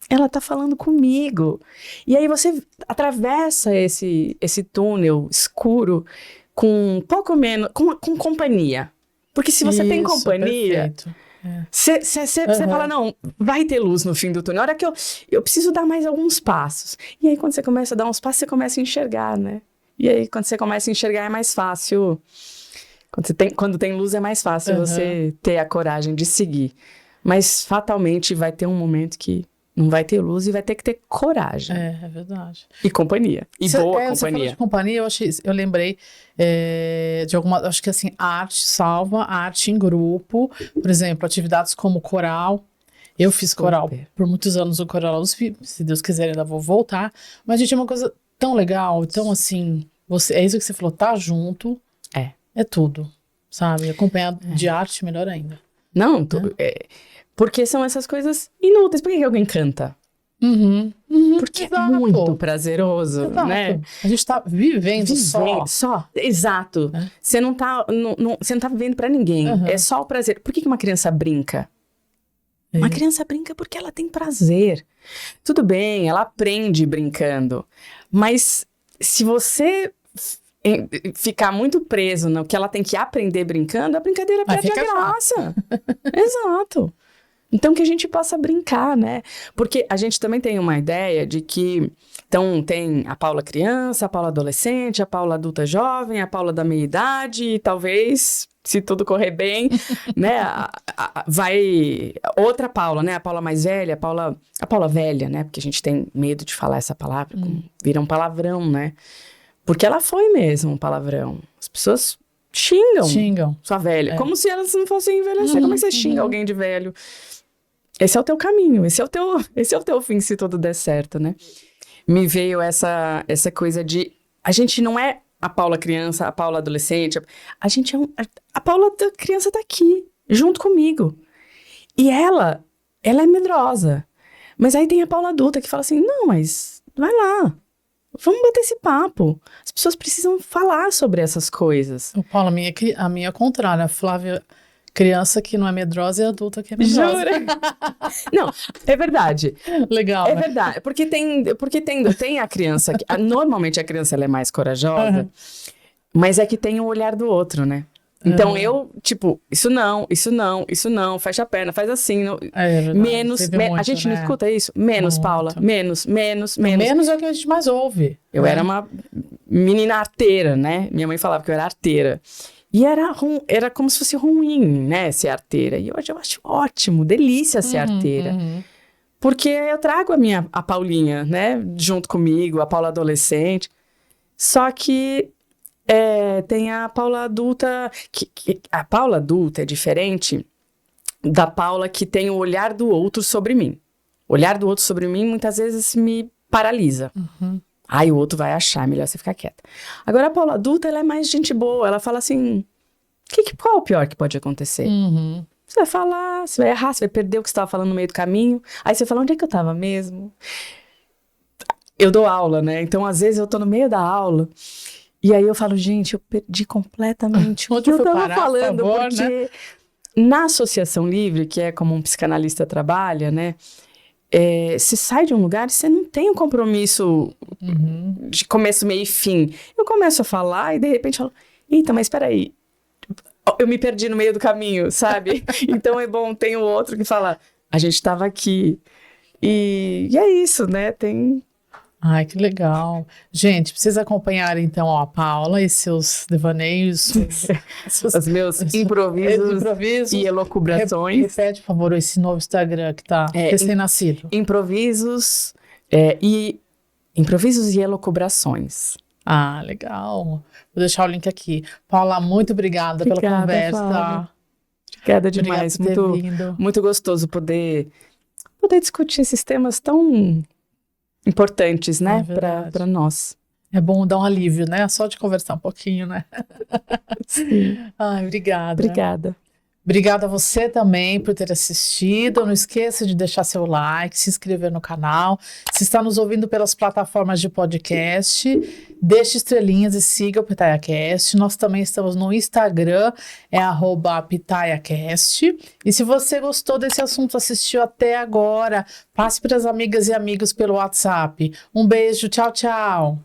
S1: ela tá falando comigo. E aí você atravessa esse túnel escuro com um pouco menos, com companhia. Porque se você tem companhia, você fala, não, vai ter luz no fim do túnel. A hora que eu preciso dar mais alguns passos. E aí quando você começa a dar uns passos, você começa a enxergar, né? E aí quando você começa a enxergar é mais fácil. Quando tem luz é mais fácil você ter a coragem de seguir. Mas fatalmente vai ter um momento que não vai ter luz e vai ter que ter coragem.
S2: É verdade.
S1: E companhia. E boa companhia.
S2: Você falou de companhia, eu lembrei de alguma... Acho que assim, a arte salva, a arte em grupo. Por exemplo, atividades como coral. Eu fiz coral por muitos anos no Coral USP. Se Deus quiser, ainda vou voltar. Mas, gente, é uma coisa tão legal. Então, assim, é isso que você falou, tá junto. É tudo, sabe? Acompanhado de arte, melhor ainda.
S1: Não, porque são essas coisas inúteis. Por que alguém canta? Porque é muito prazeroso, né?
S2: A gente tá vivendo
S1: só. Exato. Você não tá vivendo pra ninguém. É só o prazer. Por que uma criança brinca? Uma criança brinca porque ela tem prazer. Tudo bem, ela aprende brincando. Mas se você ficar muito preso no que ela tem que aprender brincando, a brincadeira perde a graça. Exato. Então, que a gente possa brincar, né? Porque a gente também tem uma ideia de que... Então, tem a Paula criança, a Paula adolescente, a Paula adulta jovem, a Paula da meia-idade, e talvez, se tudo correr bem, né? Vai outra Paula, né? A Paula mais velha, a Paula velha, né? Porque a gente tem medo de falar essa palavra, vira um palavrão, né? Porque ela foi mesmo um palavrão. As pessoas xingam sua velha, como se elas não fossem envelhecer. Como é que você xinga alguém de velho? Esse é o teu caminho, esse é o teu fim, se tudo der certo, né? Me veio essa coisa de... A gente não é a Paula criança, a Paula adolescente. A gente a Paula da criança tá aqui, junto comigo. E ela é medrosa. Mas aí tem a Paula adulta que fala assim, não, mas vai lá. Vamos bater esse papo. As pessoas precisam falar sobre essas coisas.
S2: Paula, a minha é contrária. A Flávia... Criança que não é medrosa e adulta que é medrosa.
S1: Jura? Não, é verdade.
S2: Legal.
S1: É verdade. Porque tem a criança que... Normalmente a criança ela é mais corajosa, mas é que tem o olhar do outro, né? Então eu, tipo, isso não, fecha a perna, faz assim. Não, menos. A gente não escuta isso? Menos, muito. Paula. Menos. Menos
S2: é o que a gente mais ouve.
S1: Eu era uma menina arteira, né? Minha mãe falava que eu era arteira. E era como se fosse ruim, né, ser arteira. E hoje eu acho ótimo, delícia ser arteira. Porque eu trago a Paulinha, né, junto comigo, a Paula adolescente. Só que tem a Paula adulta, a Paula adulta é diferente da Paula que tem o olhar do outro sobre mim. O olhar do outro sobre mim muitas vezes me paralisa. Aí o outro vai achar, melhor você ficar quieta. Agora a Paula adulta, ela é mais gente boa. Ela fala assim, qual é o pior que pode acontecer? Você vai falar, você vai errar, você vai perder o que você estava falando no meio do caminho. Aí você fala, onde é que eu estava mesmo? Eu dou aula, né? Então, às vezes, eu tô no meio da aula. E aí eu falo, gente, eu perdi completamente o que eu estava falando. Por favor, porque né? Na associação livre, que é como um psicanalista trabalha, né? Você sai de um lugar e você não tem um compromisso de começo, meio e fim. Eu começo a falar e de repente falo, eita, mas espera aí, eu me perdi no meio do caminho, sabe? Então é bom, tem o outro que fala, a gente estava aqui. E é isso, né?
S2: Ai, que legal. Gente, precisa acompanhar então ó, a Paula e seus devaneios,
S1: Os meus improvisos e elocubrações.
S2: Repete, por favor, esse novo Instagram que tá recém-nascido.
S1: Improvisos e elocubrações.
S2: Ah, legal. Vou deixar o link aqui. Paula, muito obrigada pela conversa.
S1: Flávia. Obrigada demais. Muito gostoso poder discutir esses temas tão importantes, né, para nós.
S2: É bom dar um alívio, né? Só de conversar um pouquinho, né?
S1: Sim.
S2: Ai, obrigada.
S1: Obrigada.
S2: Obrigada a você também por ter assistido. Não esqueça de deixar seu like, se inscrever no canal. Se está nos ouvindo pelas plataformas de podcast, deixe estrelinhas e siga o PitayaCast. Nós também estamos no Instagram, é @PitayaCast. E se você gostou desse assunto, assistiu até agora, passe para as amigas e amigos pelo WhatsApp. Um beijo, tchau, tchau.